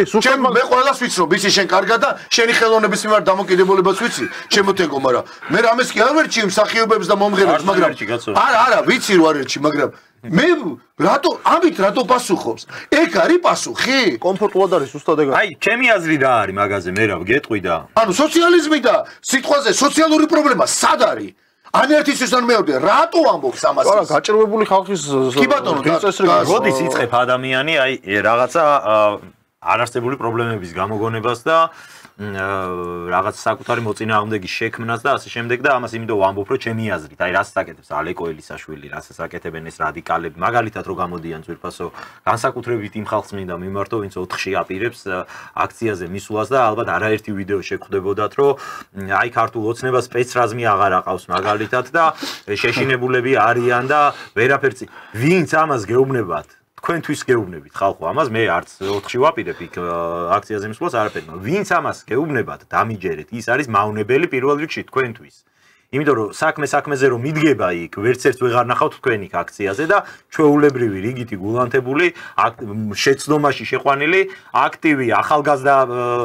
სულ მე ყველას ვიცნობ, იცი შენ კარგად და შენი ხელოვნების მიმართ დამოკიდებულებას ვიცი, შემოთენგო, მაგრამ მე რამეს კი არ ვერჩი მსახიობებს და მომღერლებს, მაგრამ არა, ვიცი რომ არ ერჩი, მაგრამ მე რატო პასუხობს? ეგ არის პასუხი? კომფორტულად არის უბრალოდ ეგ. აი, ჩემი აზრი რა არის მაგაზე, მე რა გეტყვი და ანუ სოციალიზმი და სიტყვაზე სოციალური პრობლემა სად არის? ან ერთისთვის ან მეორე, რატო ამბობს ამას? არა, გაჭირვებული ხალხის კი ბატონო, როდის იწყებ ადამიანი აი რაღაცა არარსებული პრობლემების გამოგონებას და რაღაც საკუთარი მოწინააღმდეგის შექმნას და ასე შემდეგ და ამას იმიტომ ვამბობ რომ ჩემი აზრით აი რასაც აკეთებს ალეკო ელისაშვილი რასაც აკეთებენ ეს რადიკალები მაგალითად რო გამოდიან ძვირფასო განსაკუთრებით იმ ხალხს მინდა მიმართო ვინც 4-ში აპირებს აქციაზე მისვლას და ალბათ არაერთი ვიდეო შეგხვდებოდათ რომ აი ქართულ ოცნებას სპეცრაზმი აღარ აყავს მაგალითად და შეშინებულები არიან და ვერაფერს ვინც ამას გეუბნებათ თქვენთვის გეუბნებით ხალხო ამას მე არც 4-ში ვაპირებ იქ აქციაზე მისვლას არაფერი ვინც ამას გეუბნებათ დამიჯერეთ ის არის მავნებელი პირველ რიგში თქვენთვის იმიტომ რომ საქმეზე რომ მიდგება იქ ვერც ერთ ვეღარ ნახავთ თქვენ იქ აქციაზე და ჩვეულებრივი რიგითი გულანთებული შეცდომაში შეყვანილი აქტივი ახალგაზრდა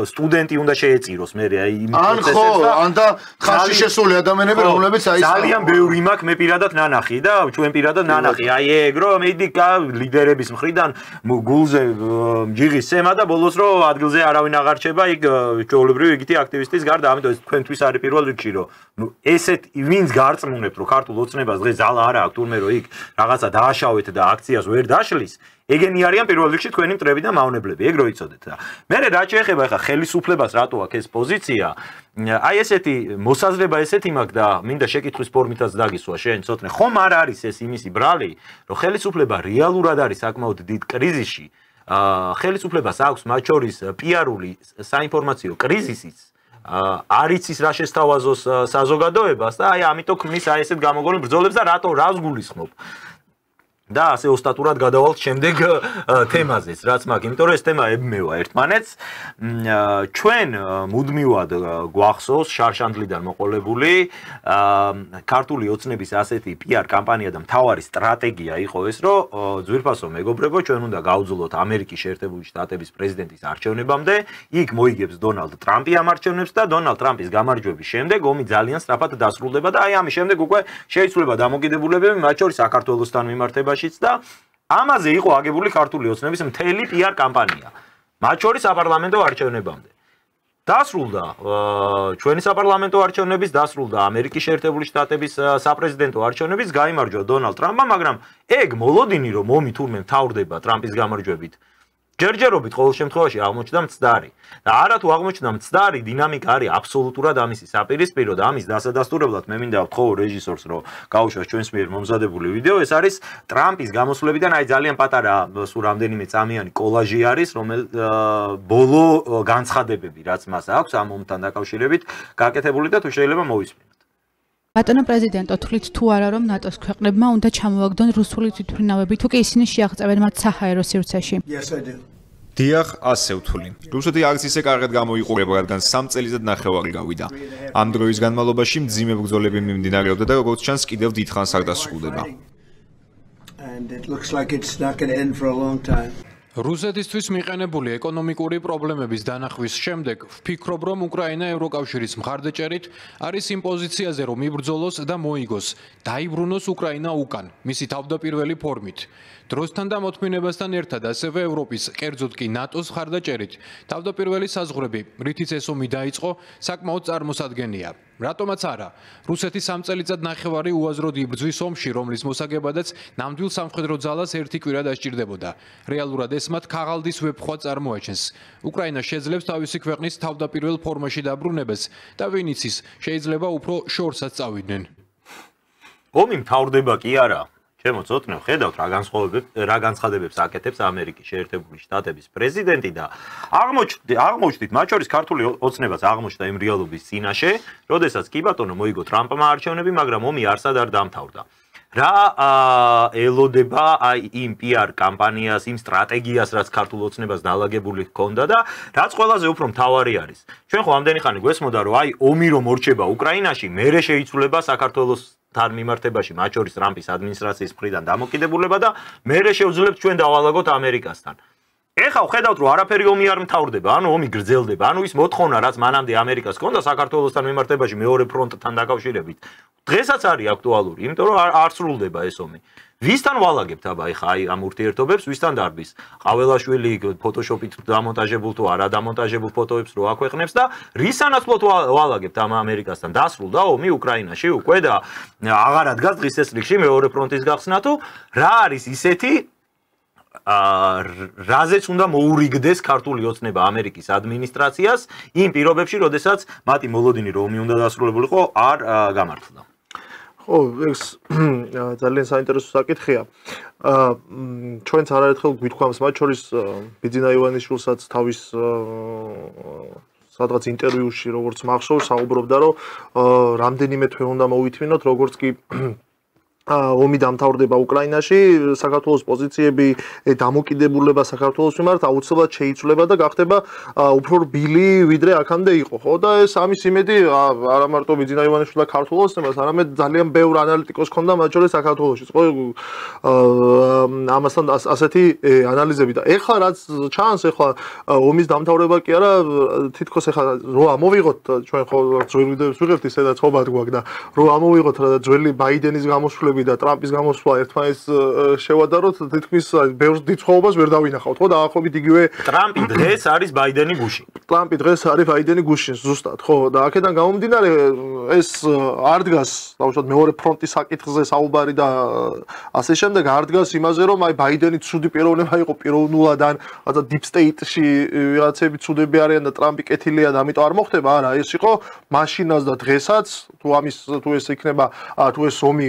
სტუდენტი უნდა შეეწიროს მე აი იმ პროცესებს და ან და ხალხში შესული ადამიანები რომლებიც აი ძალიან ბევრი მაქვს მე პირადად ნანახი და ჩვენ პირადად ნანახი აი ეგ რომ მიდი ლიდერების მხრიდან გულზე ჯიღის სემა და ბოლოს რომ ადგილზე არავინ აღარ რჩება იქ ჩვეულებრივი რიგითი აქტივისტის გარდა ამიტომ ეს თქვენთვის არის პირველ რიგში რომ ნუ ესეთ ვინც გარწმუნებთ რომ ქართულ ოცნებას დღეს ზალა არა აქვს თურმე რომ იქ რაღაცა დააშავეთ და აქციას ვერ დაშლის ეგენი არიან პირველ რიგში თქვენი მტრები და მავნებლები ეგ რო იცოდეთ და მე რა შეეხება ახლა ხელისუფლებას რატო აქვს ეს პოზიცია აი ესეთი მოსაზრება ესეთი მაქვს და მინდა შეკითხვის ფორმითაც დაგისვა შენ ცოტნე ხომ არ არის ეს იმისი ბრალი რომ ხელისუფლება რეალურად არის საკმაოდ დიდ კრიზისში ხელისუფლებას აქვს მათ შორის პიარული საინფორმაციო კრიზისიც არიცის რა შესთავაზოს საზოგადოებას და აი ამიტომ ქმნის აი ესეთ გამოგონილ ბრძოლებს და რას გულისხმობ და ასე ოსტატურად გადავალთ შემდეგ თემაზეც რაც მაგ იმიტომ რომ ეს თემა ებმევა ერთმანეთს ჩვენ მუდმივად გვახსოვს შარშანდლიდან მოყოლებული ქართული ოცნების ასეთი PR კამპანია და მთავარი სტრატეგია იყო ეს რომ ძვირფასო მეგობრებო ჩვენ უნდა გავძულოთ ამერიკის შეერთებული შტატების პრეზიდენტის არჩევნებამდე იქ მოიგებს დონალდ ტრამპი ამ არჩევნებს და დონალდ ტრამპის გამარჯვების შემდეგ ომი ძალიან სწრაფად დასრულდება და აი ამის შემდეგ უკვე შეიცვლება დამოკიდებულებები მათ შორის საქართველოსთან მიმართებაში და ამაზე იყო აგებული ქართული ოცნების მთელი PR კამპანია. მათ შორის საპარლამენტო არჩევნებამდე. დასრულდა ჩვენი საპარლამენტო არჩევნების, დასრულდა ამერიკის შეერთებული შტატების საპრეზიდენტო არჩევნების, გაიმარჯვა დონალდ ტრამპმა, მაგრამ ეგ მოლოდინი რომ ომი თურმე მთავრდება ტრამპის გამარჯვებით ჯერჯერობით ყოველ შემთხვევაში აღმოჩნდა მცდარი და არა თუ აღმოჩნდა მცდარი დინამიკა არის აბსოლუტურად ამისი საპირისპირო და ამის დასადასტურებლად მე მინდა ვთხოვო რეჟისორს რომ გაუშვას ჩვენს მიერ მომზადებული ვიდეო ეს არის ტრამპის გამოსვლებიდან აი ძალიან პატარა სულ რამდენიმე წამიანი კოლაჟი არის რომელიც ბოლო განცხადებები რაც მას აქვს ამ ომთან დაკავშირებით გაკეთებული და თუ შეიძლება მოვისმინოთ ბატონო პრეზიდენტო თვლით თუ არა რომ ნატოს ქვეყნებმა უნდა ჩამოაგდონ რუსული თვითმფრინავები თუ კი ისინი შეაღწევენ მათ საჰაერო სივრცეში დიახ, ასე ვთვლი. რუსეთი არც ისე კარგად გამოიყურება, რადგან 3 წელიწად ნახევარი გავიდა. ამ დროის განმავლობაში მძიმე ბრძოლები მიმდინარეობდა და როგორც ჩანს, კიდევ დიდხანს არ დასრულდება. რუსეთისთვის მიყენებული ეკონომიკური პრობლემების დანახვის შემდეგ ვფიქრობ, რომ უკრაინა ევროკავშირის მხარდაჭერით არის იმ პოზიციაზე, რომ იბრძოლოს და მოიგოს, დაიბრუნოს უკრაინა უკან, მისი თავდაპირველი ფორმით. დროსთან და მოთმინებასთან ერთად ასევე ევროპის, კერძოდ კი ნატოს მხარდაჭერით, თავდაპირველი საზღვრები, რითიც ეს ომი დაიწყო, საკმაოდ წარმოსადგენია. რატომაც არა, რუსეთი 3 წელიწად ნახევარი უაზროდ იბრძვის ომში, რომლის მოსაგებადაც ნამდვილ სამხედრო ძალას ერთი კვირა დასჭირდებოდა. რეალურად ეს მათ ქაღალდის ვეფხვა წარმოაჩენს. უკრაინა შეძლებს თავისი ქვეყნის თავდაპირველ ფორმაში დაბრუნებას და ვინ იცის, შეიძლება უფრო შორსაც წავიდნენ. ომი მთავრდება კი არა. ჩემო ცოტნე ხედავთ რა განცხადებებს აკეთებს ამერიკის შეერთებული შტატების პრეზიდენტი და აღმოჩნდით მათ შორის ქართული ოცნებას აღმოჩნდა იმ რეალობის წინაშე, როდესაც კი ბატონო მოიგო ტრამპმა არჩევნები, მაგრამ ომი არსად არ დამთავრდა. რა ელოდება აი იმ PR კამპანიას, იმ სტრატეგიას, რაც ქართულ ოცნებას დაალაგებული ჰქონდა და რაც ყველაზე უფრო მთავარი არის. ჩვენ ხო ამდენი ხანი გვესმოდა, რომ აი ომი რომ მორჩება უკრაინაში, მერე შეიცვლება საქართველოს თან მიმართებაში, მათ შორის ტრამპის ადმინისტრაციის მხრიდან დამოკიდებულება და მერე შევძლებთ ჩვენ დავალაგოთ ამერიკასთან. ეხლა ხედავთ რომ არაფერი ომი არ მთავრდება, ანუ ომი გრძელდება, ანუ ის მოთხოვნა რაც მანამდე ამერიკას ჰქონდა საქართველოსთან მიმართებაში მეორე ფრონტთან დაკავშირებით, დღესაც არის აქტუალური, იმიტომ რომ არ სრულდება ეს ომი. ვისთან ვალაგებთ აბა ეხლა აი ამ ურთიერთობებს, ვისთან დარბის? ყაველაშვილი ფოტოშოპით დამონტაჟებულ თუ არა დამონტაჟებულ ფოტოებს რო აქვეყნებს და რის სანაცვლოდ ვალაგებთ ამ ამერიკასთან? დასრულდა ომი უკრაინაში უკვე და აღარ ადგას დღის წესრიგში მეორე ფრონტის გახსნა თუ რა არის ისეთი რაზეც უნდა მოურიგდეს ქართული ოცნება ამერიკის ადმინისტრაციას იმ პირობებში, როდესაც მათი მოლოდინი რომ ომი უნდა დასრულებულიყო არ გამართლდა. ხო, ეს ძალიან საინტერესო საკითხია. ჩვენც არაერთხელ გვითქვამს, მათ შორის ბიძინა ივანიშვილსაც თავის სადღაც ინტერვიუში, როგორც მახსოვს, საუბრობდა, რომ რამდენიმე თვე უნდა მოვითმინოთ, როგორც კი ომი დამთავრდება უკრაინაში, საქართველოს პოზიციები დამოკიდებულება საქართველოს მიმართ აუცილებლად შეიცვლება და გახდება უფრო რბილი, ვიდრე აქამდე იყო, ხო? და ეს ამის იმედი არა მარტო ბიძინა ივანიშვილს და ქართულ ოცნებას, არამედ ძალიან ბევრ ანალიტიკოს ჰქონდა მათ შორის საქართველოში, ხო? ამასთან ასეთი ანალიზები და ეხლა რაც ჩანს, ეხლა ომის დამთავრება კი არა, თითქოს ეხლა რო ამოვიღოთ ჩვენ ხო ძველი ვიდეოებს ვიღებთ ისედაც ხობად გვაქვს და რო ამოვიღოთ ძველი ბაიდენის გამოსვლები და ტრამპის გამოსვლა ერთმანეთს შევადაროთ, თითქმის ბევრ დიდ სხვაობას ვერ დავინახავთ, ხო? დაახლოებით იგივე ტრამპი დღეს არის ბაიდენი გუში. ტრამპი დღეს არის ბაიდენი გუში, ზუსტად, ხო? და აქედან გამომდინარე ეს არ დგას, დავუშვათ მეორე ფრონტის საკითხზე საუბარი და ასე შემდეგ, არ დგას იმაზე, რომ აი ბაიდენი ცუდი პიროვნება იყო პიროვნულადან, რაღაცა deep state-ში ვიღაცები ცუდები არიან და ტრამპი კეთილია და ამიტომ არ მოხდება, არა, ეს იყო მაშინაც და დღესაც, თუ ეს იქნება, თუ ეს ომი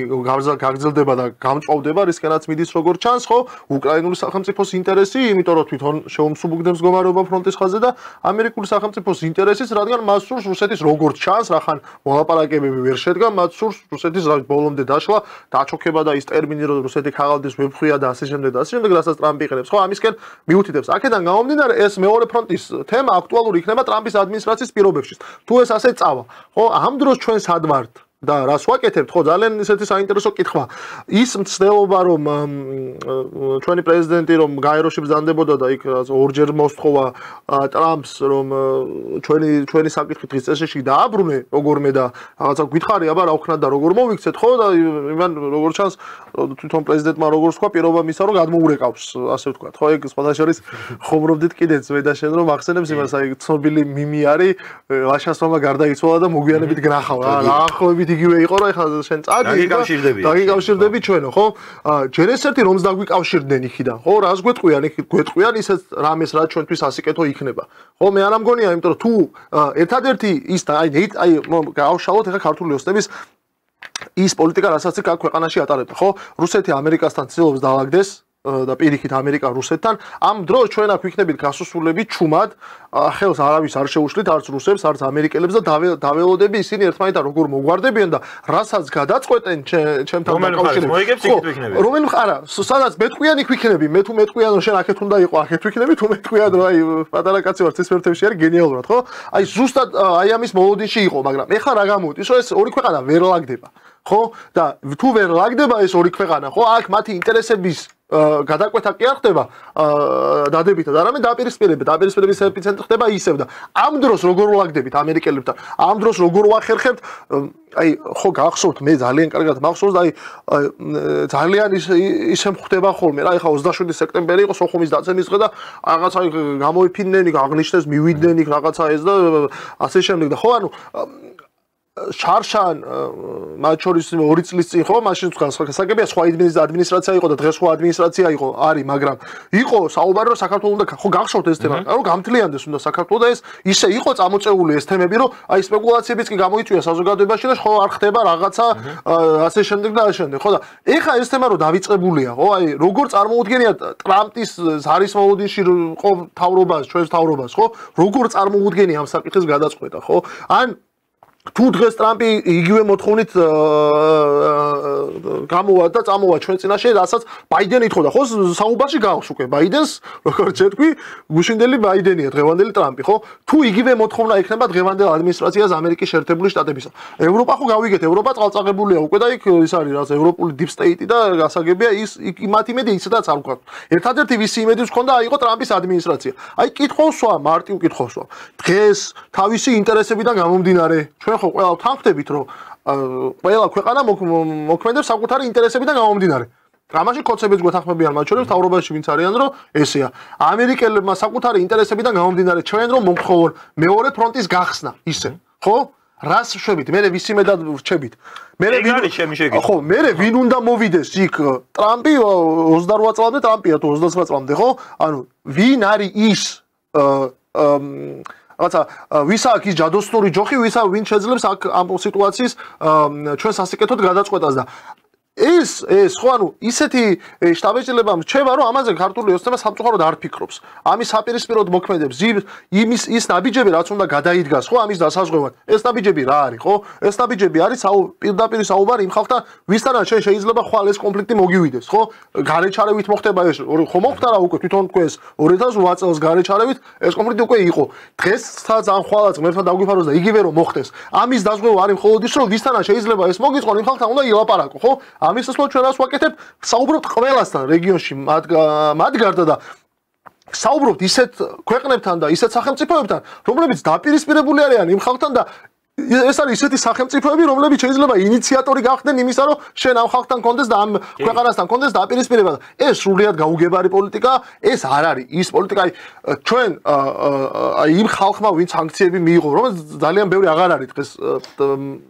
გაგრძელდება და გამწვავდება, რისკენაც მიდის როგორც ჩანს, ხო? უკრაინული სახელმწიფოს ინტერესი, იმიტომ რომ თვითონ შეუმსუბუქებს მდგომარეობა ფრონტის ხაზზე და ამერიკული სახელმწიფოს ინტერესიც, რადგან მას სურს რუსეთის როგორც ჩანს, რახან მოლაპარაკებები ვერ შედგა, მათ სურს რუსეთის ბოლომდე დაშლა, დაჩოქება და ის ტერმინი, რომ რუსეთი ქაღალდის ვებხვია და ასე შემდეგ და ასე შემდეგ, რასაც ტრამპი იყენებს, ხო? ამისკენ მიუთითებს. აქედან გამომდინარე, ეს მეორე ფრონტის თემა აქტუალური იქნება ტრამპის ადმინისტრაციის პირობებში. თუ ეს ასე წავა, ხო? ამ დროს ჩვენ სად ვართ? და რას ვაკეთებთ, ხო, ძალიან ისეთი საინტერესო კითხვა. ის მცდელობა, რომ ჩვენი პრეზიდენტი რომ გაეროში ბრძანდებოდა და იქ ორჯერ მოსთხოვა ტრამპს, რომ ჩვენი საკითხი დღის წესრიგში დააბრუნე როგორმე და რაღაცა გითხარი, აბა რა ვქნათ და როგორ მოვიქცეთ, ხო? და იმან როგორც ჩანს, თვითონ პრეზიდენტმა როგორც თქვა, პირობა მისცა, რომ გადმოურეკავს, ასე ვთქვათ, ხო? ეგ სხვადასხვა შორის ხომრობდით კიდეც მე და შენ რომ ახსენებს იმას, აი ცნობილი მიმი არის, ლაშას მამა გარდაიცვალა და მოგვიანებით გნახავ, დაახლოებით იგივე იყო, რომ ეხლა შენ წადი და დაგიკავშირდები ჩვენო, ხო? ჯერ ეს ერთი რომს დაგვიკავშირდნენ იქიდან, ხო? რას გვეტყვიან, იქ გვეტყვიან ისეთ რამეს, რაც ჩვენთვის ასიკეთო იქნება. ხო, მე არ ამგონია, იმიტომ რომ თუ ერთადერთი ის აი გავშალოთ ეხლა ქართული ოცნების ის პოლიტიკა, რასაც იქ ქვეყანაში ატარებდა, ხო? რუსეთი ამერიკასთან ცდილობს დაალაგდეს და პირიქით ამერიკა რუსეთთან, ამ დროს ჩვენ აქ ვიქნებით გასუსულები ჩუმად, ხელს არავის არ შეუშლით, არც რუსებს, არც ამერიკელებს და დაველოდები ისინი ერთმანეთთან როგორ მოგვარდებიან და რასაც გადაწყვეტენ ჩემთან დაკავშირებით. რომელი არა, სადაც მეტყვიან იქ ვიქნები, მე თუ მეტყვიან რომ შენ აქეთ უნდა იყო, აქეთ ვიქნები, თუ მეტყვიან რომ აი პატარა კაცი ვარ ცისფერთებში არის გენიალურად, ხო? აი ზუსტად აი ამის მოლოდინში იყო, მაგრამ ეხლა რა გამოდის, რომ ეს ორი ქვეყანა ვერ ლაგდება, ხო? და თუ ვერ ლაგდება ეს ორი ქვეყანა, ხო? აქ მათი ინტერესების გადაკვეთა კი არ ხდება დადებითად, არამედ დაპირისპირების ეპიცენტრი ხდება ისევ და ამ დროს როგორ ვლაგდებით ამერიკელებთან, ამ დროს როგორ ვახერხებთ, აი ხო გახსოვთ, მე ძალიან კარგად მახსოვს და აი ძალიან ისე მხდება ხოლმე რა, ეხლა 27 სექტემბერი იყო სოხუმის დაცემის დღე და რაღაცა გამოიფინდნენ, აღნიშნეს, მივიდნენ იქ რაღაცა ეს და ასე შემდეგ და ხო ანუ შარშან მათ შორის 2 წლის წინ ხო მაშინ თქვა საკებია სხვა ადმინისტრაცია იყო და დღეს სხვა ადმინისტრაცია იყო არის მაგრამ იყო საუბარი რომ საქართველოს უნდა ხო გახსოვთ ეს თემა რომ გამთლიანდეს უნდა საქართველოს და ეს ისე იყო წამოწეული ეს თემები რომ აი სპეკულაციებიც კი გამოიწვია საზოგადოებაში და ხო არ ხდება რაღაცა ასე შემდეგ და ასე შემდეგ ხო და ეხა ეს თემა რომ დავიწყებულია ხო აი როგორ წარმოუდგენიათ ტრამპის ზარის მოლოდინში ხო თავრობას ჩვენს თავრობას ხო როგორ წარმოუდგენია ამ საკითხის გადაწყვეტა ხო ან თუ დღეს ტრამპი იგივე მოთხოვნით გამოვა და წამოვა ჩვენ წინაშე, რასაც ბაიდენი ითხოვდა. ხო, საუბარში გავხს უკვე ბაიდენს, როგორც თქვი, გუშინდელი ბაიდენია, დღევანდელი ტრამპი, ხო? თუ იგივე მოთხოვნა ექნება დღევანდელ ადმინისტრაციას ამერიკის შეერთებული შტატებისა. ევროპა ხო გავიგეთ, ევროპა წყალწაღებულია უკვე და იქ ის არის რაც ევროპული deep state და გასაგებია ის იმათ იმედი ისედაც არ ვქოთ. ერთადერთი ვისი იმედი ვქონდა აიყო ტრამპის ადმინისტრაცია. აი კითხოვსვა, მარტივ კითხოვსვა. დღეს თავისი ინტერესებიდან გამომდინარე, ჩვენ ხო ყველა ვთანხმდებით, რომ ყველა ქვეყანა მოქმედებს საკუთარი ინტერესებიდან გამომდინარე. ამაში კოცებიც გვეთანხმებიან მათ შორის თავრობაში ვინც არიან, რომ ესეა. ამერიკელებმა საკუთარი ინტერესებიდან გამომდინარე ჩვენ რომ მომთხოვონ მეორე ფრონტის გახსნა, ისე, ხო? რას შვებით? მე ვისი მედად ვრჩებით? ხო, მე ვინ უნდა მოვიდეს იქ ტრამპი 28 წლამდე, ტრამპია თუ 29 წლამდე, ხო? ანუ ვინ არის ის რაცა ვისა აქ ის ჯადოსნური ჯოხი, ვინ შეძლებს აქ ამ სიტუაციის ჩვენ სასიკეთოდ გადაწყვეტას და ეს ხო ანუ ისეთი შტაბ-ბიჭდება მრჩება რომ ამაზე ქართული ოცნება სამწუხაროდ არ ფიქრობს. ამის საპირისპიროდ მოქმედებს ის ნაბიჯები რაც უნდა გადაიდგას ხო ამის დასაზღვევად. ეს ნაბიჯები რა არის ხო? ეს ნაბიჯები არის პირდაპირ საუბარი იმ ხალხთან ვისთანაც შეიძლება ხვალ ეს კონფლიქტი მოგივიდეს ხო? გარეჩარევით მოხდება ეს ხო მოხდა რა უკვე თვითონ თქვენს 2008 წელს გარეჩარევით ეს კონფლიქტი უკვე იყო. დღეს ძალიან ხვალაც ღმერთთან დაგვიფაროს და იგივე რომ მოხდეს. ამის დასაზღვევა არის მხოლოდ ის რომ ვისთანაც შეიძლება ეს მოგიწყონ იმ ხალხთან უნდა ილაპარაკო ხო? ამის შესაძლოა ჩვენ რას ვაკეთებ? საუბრობთ ყველასთან რეგიონში მათ გარდა და საუბრობთ ისეთ ქვეყნებთან და ისეთ სახელმწიფოებთან, რომლებიც დაპირისპირებული არიან იმ ხალხთან და ეს არის ისეთი სახელმწიფოები, რომლებიც შეიძლება ინიციატორი გახდნენ იმისა, რომ შენ ამ ხალხთან კონდეს და ამ ქვეყანასთან კონდეს დაპირისპირება. ეს სრულიად გაუგებარი პოლიტიკა, ეს არ არის ის პოლიტიკა, ჩვენ იმ ხალხმა ვინც სანქციები მიიღო, რომელიც ძალიან ბევრი აღარ არის დღეს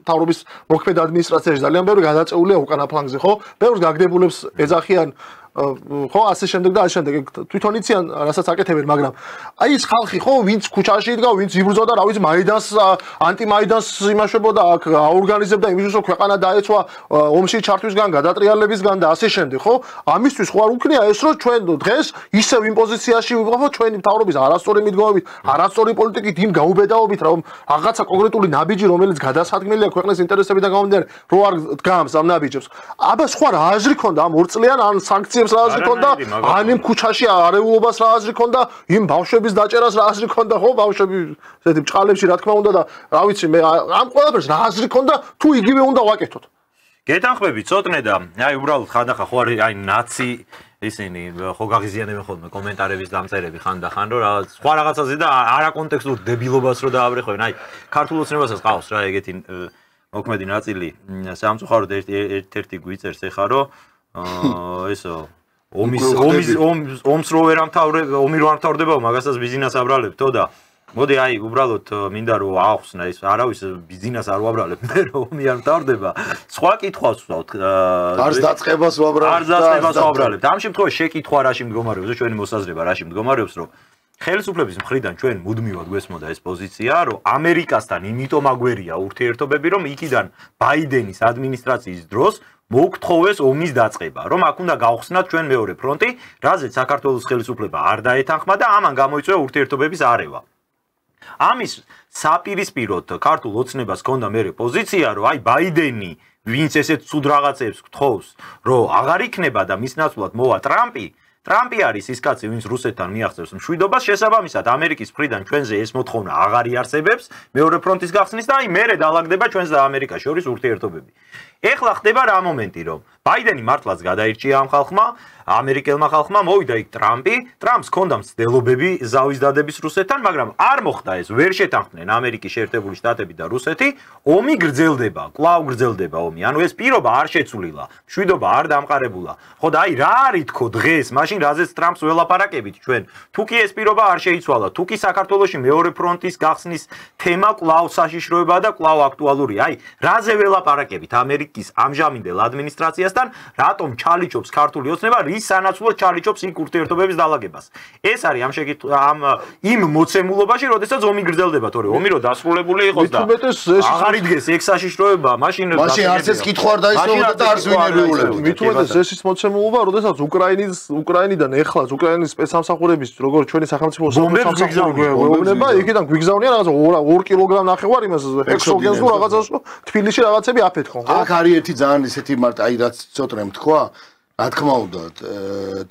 თავრობის მოქმედ ადმინისტრაციაში, ძალიან ბევრი გადაწეულია უკანა ფლანგზე, ხო? ბევრს გაგდებულებს ეძახიან ხო ასე შემდეგ და ასე შემდეგ თვითონ იციან რასაც აკეთებენ მაგრამ აი ეს ხალხი ხო ვინც ქუჩაში იდგა ვინც იბრძოდა რა ვიცი მაიდანს ანტიმაიდანს იმაშებოდა აქ აორგანიზებდა იმის რომ ქვეყანა დაეცვა ომში ჩართვისგან გადატრიალებისგან და ასე შემდეგ ხო ამისთვის ხო არ უქნია ეს რომ ჩვენ დღეს ისევ იმ პოზიციაში ვიყავთ ჩვენი მთავრობის არასწორი მიდგომებით არასწორი პოლიტიკით იმ გაუბედაობით რომ რაღაცა კონკრეტული ნაბიჯი რომელიც გადასადგმელია ქვეყნის ინტერესებიდან გამომდინარე რო არ დგამს ამ ნაბიჯებს აბა სხვა რა აზრი ქონდა ამ 2 წლიან ან სანქცია რა აზრი ქონდა ან იმ ქუჩაში არეულობას რა აზრი ქონდა იმ ბავშვების დაჭერას რა აზრი ქონდა ხო ბავშვები ესეთი ბჭყალებში რა თქმა უნდა და რა ვიცი მე ამ ყველაფერს რა აზრი ქონდა თუ იგივე უნდა ვაკეთოთ გეთანხმები ცოტნე და აი უბრალოდ ხანდახან ხო არის აი ნაცი ისინი ხო გაღიზიანებენ ხოლმე კომენტარების დამწერები ხანდახან რომ რაღაც სხვა რაღაცაზე და არაკონტექსტურ დებილობას რო დააბრეხვენ აი ქართულ ოცნებასაც ყავს რა ეგეთი მოქმედი ნაწილი სამწუხაროდ ერთ-ერთი გვიწერს ეხა რომ ესო ომს რო ვერ ამთავრდება მაგასაც ბიზნეს აბრალებთო და მოდი აი უბრალოდ მინდა რომ აახსნა ეს არავის ბიზნეს არ ვაბრალებ მე რომ ომი არ მთავრდება სხვა კითხვას ვსვავთ არც დაწყებას ვაბრალებთ ამ შემთხვევაში შეკითხვა რაში მდგომარეობს ჩვენი მოსაზრება რაში მდგომარეობს რომ ხელისუფლების მხრიდან ჩვენ მუდმივად გვესმოდა ეს პოზიცია რომ ამერიკასთან იმიტომ აგვერია ურთიერთობები რომ იქიდან ბაიდენის ადმინისტრაციის დროს მოგთხოვეს ომის დაწყება, რომ აქ უნდა გავხსნათ ჩვენ მეორე ფრონტი, რაზეც საქართველოს ხელისუფლება არ დაეთანხმა და ამან გამოიწვია ურთიერთობების არევა. ამის საპირისპიროდ ქართულ ოცნებას ჰქონდა მერე პოზიცია, რომ აი ბაიდენი, ვინც ესეთ ცუდ რაღაცებს გთხოვს, რომ აღარ იქნება და მის ნაცვლად მოვა ტრამპი, ტრამპი არის ის კაცი, ვინც რუსეთთან მიაღწევს მშვიდობას, შესაბამისად ამერიკის მხრიდან ჩვენზე ეს მოთხოვნა აღარ იარსებებს მეორე ფრონტის გახსნის და აი მერე დაალაგდება ჩვენს და ამერიკას შორის ურთიერთობები. ეხლა ხდება რა მომენტი რომ ბაიდენი მართლაც გადაირჩია ამ ხალხმა, ამერიკელმა ხალხმა მოვიდა იქ ტრამპი, ტრამპს ჰქონდა მცდელობები ზავის დადების რუსეთთან, მაგრამ არ მოხდა ეს, ვერ შეთანხმდნენ ამერიკის შეერთებული შტატები და რუსეთი, ომი გრძელდება, კვლავ გრძელდება ომი. ანუ ეს პირობა არ შეცვლილა, მშვიდობა არ დამყარებულა. ხო და აი რა არის თქო დღეს, მაშინ რაზეც ტრამპს ველაპარაკებით ჩვენ, თუ კი ეს პირობა არ შეიცვალა, თუ კი საქართველოში მეორე ფრონტის გახსნის თემა კვლავ საშიშროებაა და კვლავ აქტუალურია. აი რაზე ველაპარაკებით ამერიკის ამჟამინდელ ადმინისტრაციასთან, რატომ ჩალიჩობს ქართული ოცნება რის სანაცვლოდ ჩალიჩობს იქ ურთიერთობების დალაგებას. ეს არის ამ იმ მოცემულობაში, როდესაც ომი გრძელდება, თორე ომი რო დასრულებული იყოს და აღარ იდგეს ეგ საშიშროება, მაშინ არც ეს კითხვა არ დაისრულებდა და არც ვინ ერულებდა. მით უმეტეს ეს ის მოცემულობა, როდესაც უკრაინიდან ეხლაც უკრაინის სპეცსამსახურების როგორც ჩვენი სახელმწიფო გვეუბნება, იქიდან გვიგზავნიან რაღაცა 2 კილოგრამ ნახევარ იმას ექსოგენს თუ რაღაცას თბილისში რაღაცები აფეთქონ. აქ არის ერთი ძალიან ისეთი მარტო აი რაც ცოტნე თქვა, რა თქმა უნდა,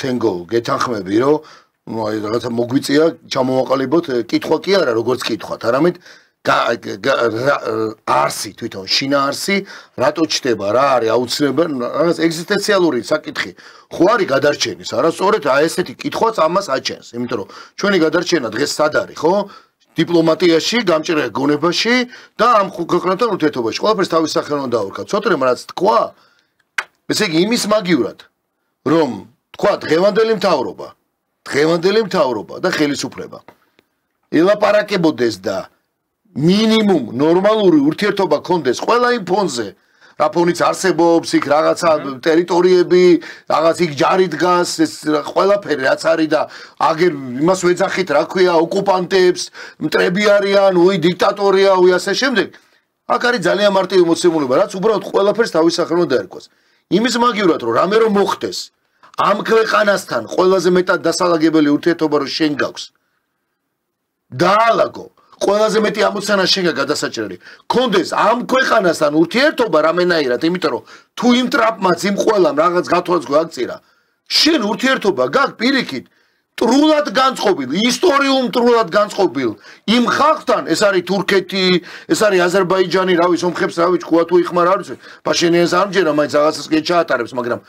თენგო გეთანხმები, რომ აი რაღაცა მოგვიწია ჩამოვაყალიბოთ, კითხვა კი არა, როგორც კითხვათ, არამედ არსი თვითონ შინაარსი რატო ჩდება, რა არის აუცილებელი რაღაც ეგზისტენციალური საკითხი. ხო არის გადარჩენის, არა სწორედ აი ესეთი კითხვაც ამას აჩენს, იმიტომ რომ ჩვენი გადარჩენა დღეს სად არის, ხო? დიპლომატიაში, გამჭირველ გონებაში და ამ ქვეყნებთან ურთიერთობაში. ყველაფერს თავის სახელმწიფო დაურქა. ცოტნე რაც თქვა, ესე იგი იმის მაგივრად, რომ თქვა დღევანდელი მთავრობა და ხელისუფლება ელაპარაკებოდეს და მინიმუმ ნორმალური ურთიერთობა კონდეს ყველა იმ ფონზე, რა ფონიც არსებობს, იქ რაღაცა ტერიტორიები, რაღაც იქ ჯარი დგას, ეს ყველაფერი რაც არის და აგერ იმას ვეძახით, რა ქვია, ოკუპანტებს, მტრები არიან, დიქტატორია, ასე შემდეგ. აქ არის ძალიან მარტივი მოცემულობა, რაც უბრალოდ ყველაფერს თავის სახელმწიფო დაერქვას. იმის მაგივრად, რომ რამე რომ მოხდეს, ამ ქვეყანასთან ყველაზე მეტად დასალაგებელი ურთიერთობა რო შენ გაქვს. დაალაგო ყველაზე მეტი ამოცანა შენგა გადასაჭრელი. კონდეს ამ ქვეყანასთან ურთიერთობა რამენაირად, იმიტომ რომ თუ იმ ტრაპმაც იმ ყველამ რაღაც გათვალს გვაგწირა, შენ ურთიერთობა გაქვს პირიქით ტრულად განწყობილ, ისტორიულ ტრულად განწყობილ იმ ხალხთან, ეს არის თურქეთი, ეს არის აზერბაიჯანი, რავი, სომხებს რავი, ჭკუა თუ იხმარ არის, პაშენიანს ამჯერა, მაინც რაღაცას გეჩაატარებს, მაგრამ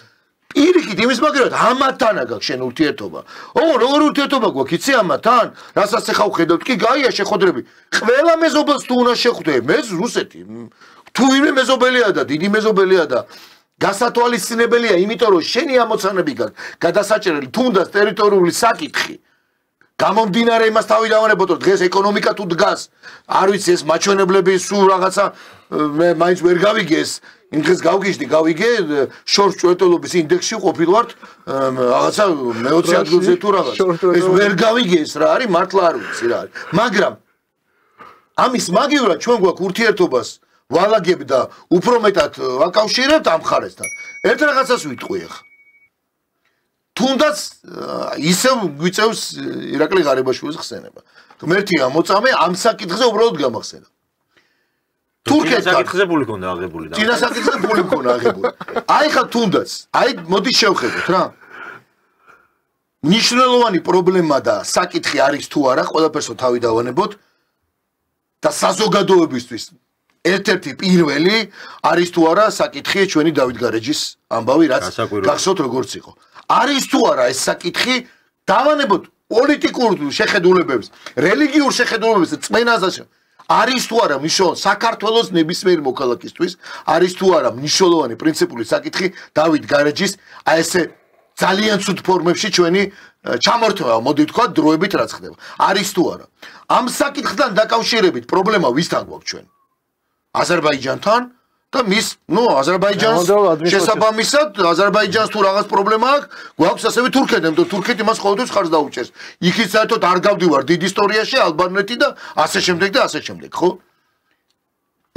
პირიქით იმის მაგერად ამათანა გაქვს შენ ურთიერთობა. როგორ ურთიერთობა გვაქვს იცი ამათთან? რასაც ახლა ვხედავთ, კი გაია შეხვედრები. ყველა მეზობელს თუ უნდა შეხვდე, მე რუსეთი. თუ ვინმე მეზობელია და დიდი მეზობელია და გასათვალისწინებელია, იმიტომ რომ შენი ამოცანები გაქვს გადასაჭრელი, თუნდაც ტერიტორიული საკითხი. გამომდინარე იმას თავი დავანებოთ, რომ დღეს ეკონომიკა თუ დგას, არ ვიცი ეს მაჩვენებლები სულ რაღაცა მე მაინც ვერ გავიგე ეს იმ დღეს გავიგე შორს ჭვეტელობის ინდექსში ყოფილვართ რაღაცა მე-20 ადგილზე თუ რაღაც ეს ვერ გავიგე ეს რა არის მართლა არ ვიცი რა არის მაგრამ ამის მაგივრად ჩვენ გვაქვს ურთიერთობას ვალაგებ და უფრო მეტად ვაკავშირებთ ამ ხარესთან ერთ რაღაცას ვიტყვი ახლა თუნდაც ისევ გვიწევს ირაკლი ღარიბაშვილის ხსენება ღმერთია მოწამე ამ საკითხზე უბრალოდ გამახსენა თურქეთს საკითხზე ბული ქონდა აღებული და წინა საკითხზე ბული ქონდა აღებული აი ხა თუნდაც აი მოდი შევხედოთ რა ნიშნულოვანი პრობლემა და საკითხი არის თუ არა ყველაფერსო თავი დავანებოთ და საზოგადოებისთვის ერთ-ერთი პირველი არის თუ არა საკითხი ჩვენი დავით გარეჯის ამბავი რაც გახსოვთ როგორც იყო არის თუ არა ეს საკითხი დავანებოთ პოლიტიკურ შეხედულებებს რელიგიურ შეხედულებებს წმენაზე არის თუ არა მნიშვნელოვანი საქართველოს ნებისმიერ მოქალაქისთვის არის თუ არა მნიშვნელოვანი პრინციპული საკითხი დავით გარეჯის აი ესე ძალიან ცუდ ფორმებში ჩვენი ჩამორთმევა მოდი ვთქვა დროებით რაც ხდება არის თუ არა ამ საკითხთან დაკავშირებით პრობლემა ვისთან გვაქვს ჩვენ აზერბაიჯანთან და მის აზერბაიჯანს შესაბამისად აზერბაიჯანს თუ რაღაც პრობლემა აქვს გვაქვს ასევე თურქეთთან თუ თურქეთი მას ყოველთვის ხარს დაუჭერს იქით საერთოდ არ გავდივარ დიდ ისტორიაში ალბანეთი და ასე შემდეგ ხო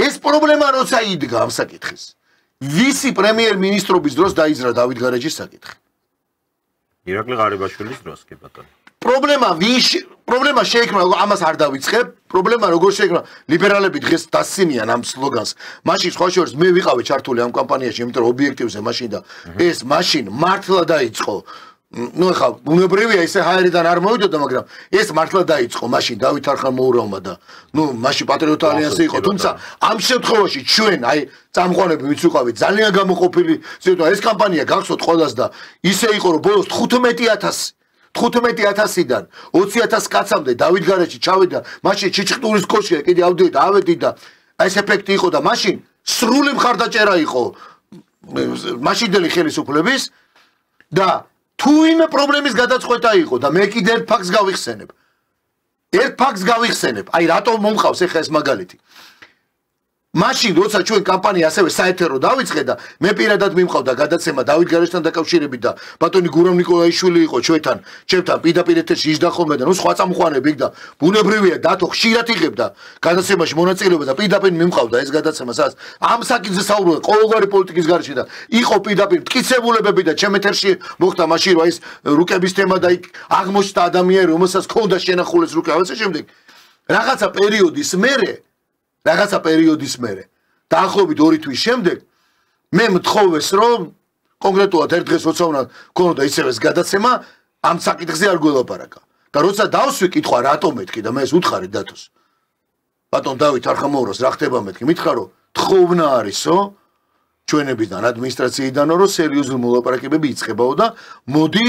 ეს პრობლემა როცა იდგა ამ საკითხის ვისი პრემიერ-მინისტრობის დროს დაიძრა დავით გარეჯის საკითხი ირაკლი ღარიბაშვილის დროს კი ბატონო პრობლემა შეიქმნა ამას არ დავიწყებ პრობლემა როგორ შეიქმნა ლიბერალები დღეს დასცინიან ამ სლოგანს მაშინ სხვა შორის მე ვიყავი ჩართული ამ კამპანიაში იმიტომ რომ ობიექტივზე მაშინ და ეს მაშინ მართლა დაიწყო ახლა ბუნებრივია ესე ჰაერიდან არ მოვიდოდა მაგრამ ეს მართლა დაიწყო მაშინ დავით არხამოურავმა და მაშინ პატრიოტთა ალიანსი იყო თუმცა ამ შემთხვევაში ჩვენ აი წამყვანები ვიც ვიყავით ძალიან გამოყოფილი ეს კამპანია გახსოვთ ყველას და ისე იყო რომ ბოლოს 15,000-დან 20,000 კაცამდე დავით გარეჯი ჩავიდა მაშინ ჩიჩხტურის კოშკი კიდე ავედი და ეს ეფექტი იყო და მაშინ სრული მხარდაჭერა იყო მაშინდელი ხელისუფლების და თუ იმე პრობლემის გადაწყვეტა იყო და მე კიდე ერთ ფაქტს გავიხსენებ აი რატომ მომყავს ახლა ეს მაგალითი მაშინ როცა ჩვენ კამპანია ასევე საეთერო დავიწყე და მე პირადად მიმყავდა გადაცემა დავით გარეჯთან დაკავშირებით და ბატონი გურამ ნიკოლაიშვილი იყო ჩვენთან პირდაპირ ეთერში იჯდა ხოლმე და სხვა წამყვანები იქ და ბუნებრივია დათო ხშირად იღებდა გადაცემაში მონაწილეობა და პირდაპირ მიმყავდა ეს გადაცემა სადაც ამ საკითხზე საუბრობდა ყოველგვარი პოლიტიკის გარეშე და იყო პირდაპირ მტკიცებულებები და ჩემ ეთერში მოხდა მაშინ რა ეს რუკების თემა და იქ აღმოჩნდა ადამიანი რომელსაც ჰქონდა შენახულეს რუკა ასე შემდეგ რაღაცა პერიოდის მერე დაახლოებით 2 თვის შემდეგ მე მთხოვეს რომ კონკრეტულად ერთ დღეს როცა უნდა ქონოდა ისევ ეს გადაცემა ამ საკითხზე არ გველაპარაკა და როცა დავსვი კითხვა რატომ მეთქი და მე ეს უთხარი დათოს ბატონ დავით არხამოვროს რა ხდება მეთქი მითხრა რომ თხოვნა არისო ჩვენებიდან ადმინისტრაციიდან რომ სერიოზული მოლაპარაკებები იწყებაო და მოდი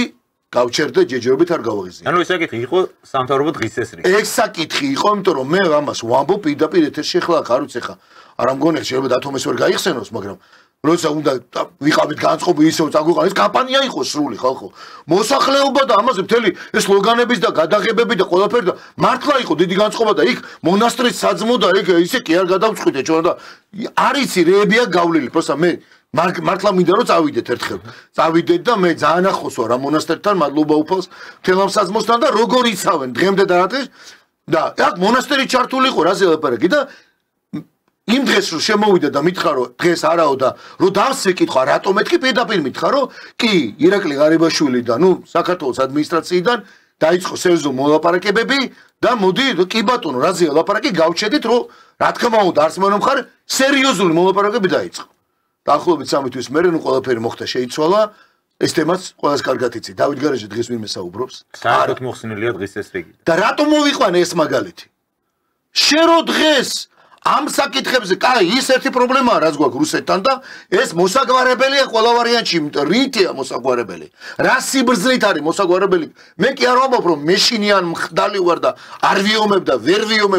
გავჩერდე ჯეჯერობით არ გავაღიზია. ანუ ეს საკითხი იყო სამთავრობო დღის წესრიგი. ეს საკითხი იყო, იმიტომ რომ მე ამას ვამბობ პირდაპირ ეთერში ხლა არ ვიცი ხა. არ ამგონია შეიძლება დათომეს ვერ გაიხსენოს, მაგრამ როცა უნდა ვიყავით განწყობი ისევ წაგვიყავ ეს კამპანია იყო სრული ხალხო. მოსახლეობა და ამაზე მთელი ეს სლოგანების და გადაღებები და ყველაფერი და მართლა იყო დიდი განწყობა და იქ მონასტრის საძმო და იქ ისე კი არ გადავწყვიტე ჩვენ და არიცი რეებია გავლილი, პროსტა მე მართლა მინდა რომ წავიდეთ ერთხელ. წავიდეთ და მე ძალიან ახლოს ვარ ამ მონასტერთან, მადლობა უფალს თელამ საძმოსთან და როგორ იცავენ დღემდე და რა დღეს და აქ მონასტერი ჩართული იყო რაზე ლაპარაკი და იმ დღეს რომ შემოვიდა და მითხრა რომ დღეს არაო და რომ დავსვი კითხვა რატომ მეთქი პირდაპირ მითხრა რომ კი ირაკლი ღარიბაშვილი და ნუ საქართველოს ადმინისტრაციიდან დაიწყო სერიოზული მოლაპარაკებები და მოდი კი ბატონო რაზეა ლაპარაკი გავჩედით რომ რა თქმა უნდა არც მომხარ სერიოზული მოლაპარაკებები დაიწყო დაახლოებით 3 თვის მერე ნუ ყველაფერი მოხდა შეიცვალა ეს თემაც ყველას კარგად იცი დავით გარეჯე დღეს ვინმე საუბრობს საერთოდ მოხსნილია დღის წესრიგი და რატომ მოვიყვანე ეს მაგალითი შერო დღეს ამ საკითხებზე, კაი, ის ერთი პრობლემაა, რაც გვაქვს რუსეთთან და ეს მოსაგვარებელია ყველა ვარიანტში, იმიტომ რითია მოსაგვარებელი. რა სიბრძნით არის მოსაგვარებელი? მე კი არ ვამბობ, რომ მეშინიან მხდალი ვარ და არ ვიომებ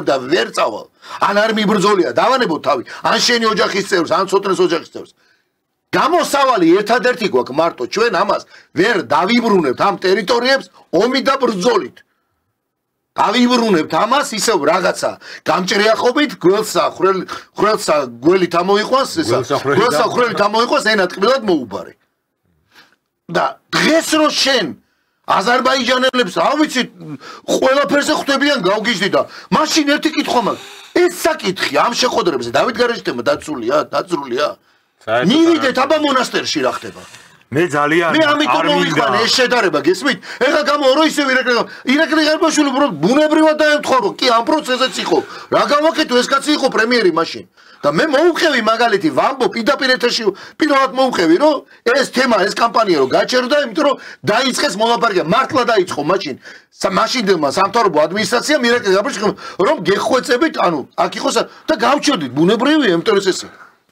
და ვერ წავალ. ან არ მიბრძოლია, დავანებოთ თავი. ან შენი ოჯახის წევრს, ან ცოტნეს ოჯახის წევრს. გამოსავალი ერთადერთი გვაქვს მარტო ჩვენ ამას ვერ დავიბრუნებთ ამ ტერიტორიებს ომი და ბრძოლით. დავიბრუნებთ ამას ისევ რაღაცა გამჭრიახობით გველსა ხრელსა გველი თამოიყვანს ესა გველსა ხრელი თამოიყვანს ენა ტყბილად მოუბარე და დღეს რო შენ აზერბაიჯანელებს რა ვიცი ყველაფერზე ხვდებიან გავგიჟდი და მაშინ ერთი კითხვა მაქვს ეს საკითხი ამ შეხვედრებზე დავით გარეჯეთმა დაწრულია მივიდეთ აბა მონასტერში რა ხდება მე ძალიან მე ამიტომ მოვიყვანე ეს შედარება გესმით? ეხლა გამოვარო ისევ ირაკლი ღარიბაშვილი ბუნებრივად დაემთხვა რომ კი ამ პროცესზეც იყო. რა გავაკეთო ეს კაცი იყო პრემიერი მაშინ. და მე მოუხევი მაგალითი ვამბო პირდაპირ ეთერში პირველად მოუხევი რომ ეს თემა ეს კამპანია რომ გაჩერდა იმიტომ რომ დაიწყეს მოლაპარაკება მართლა დაიწყო მაშინ მაშინდელმა სამთავრობო ადმინისტრაციამ ირაკლი ღარიბაშვილი რომ გეხვეწებით ანუ აქ იყოს და გავჩერდით ბუნებრივია იმიტომ რომ ეს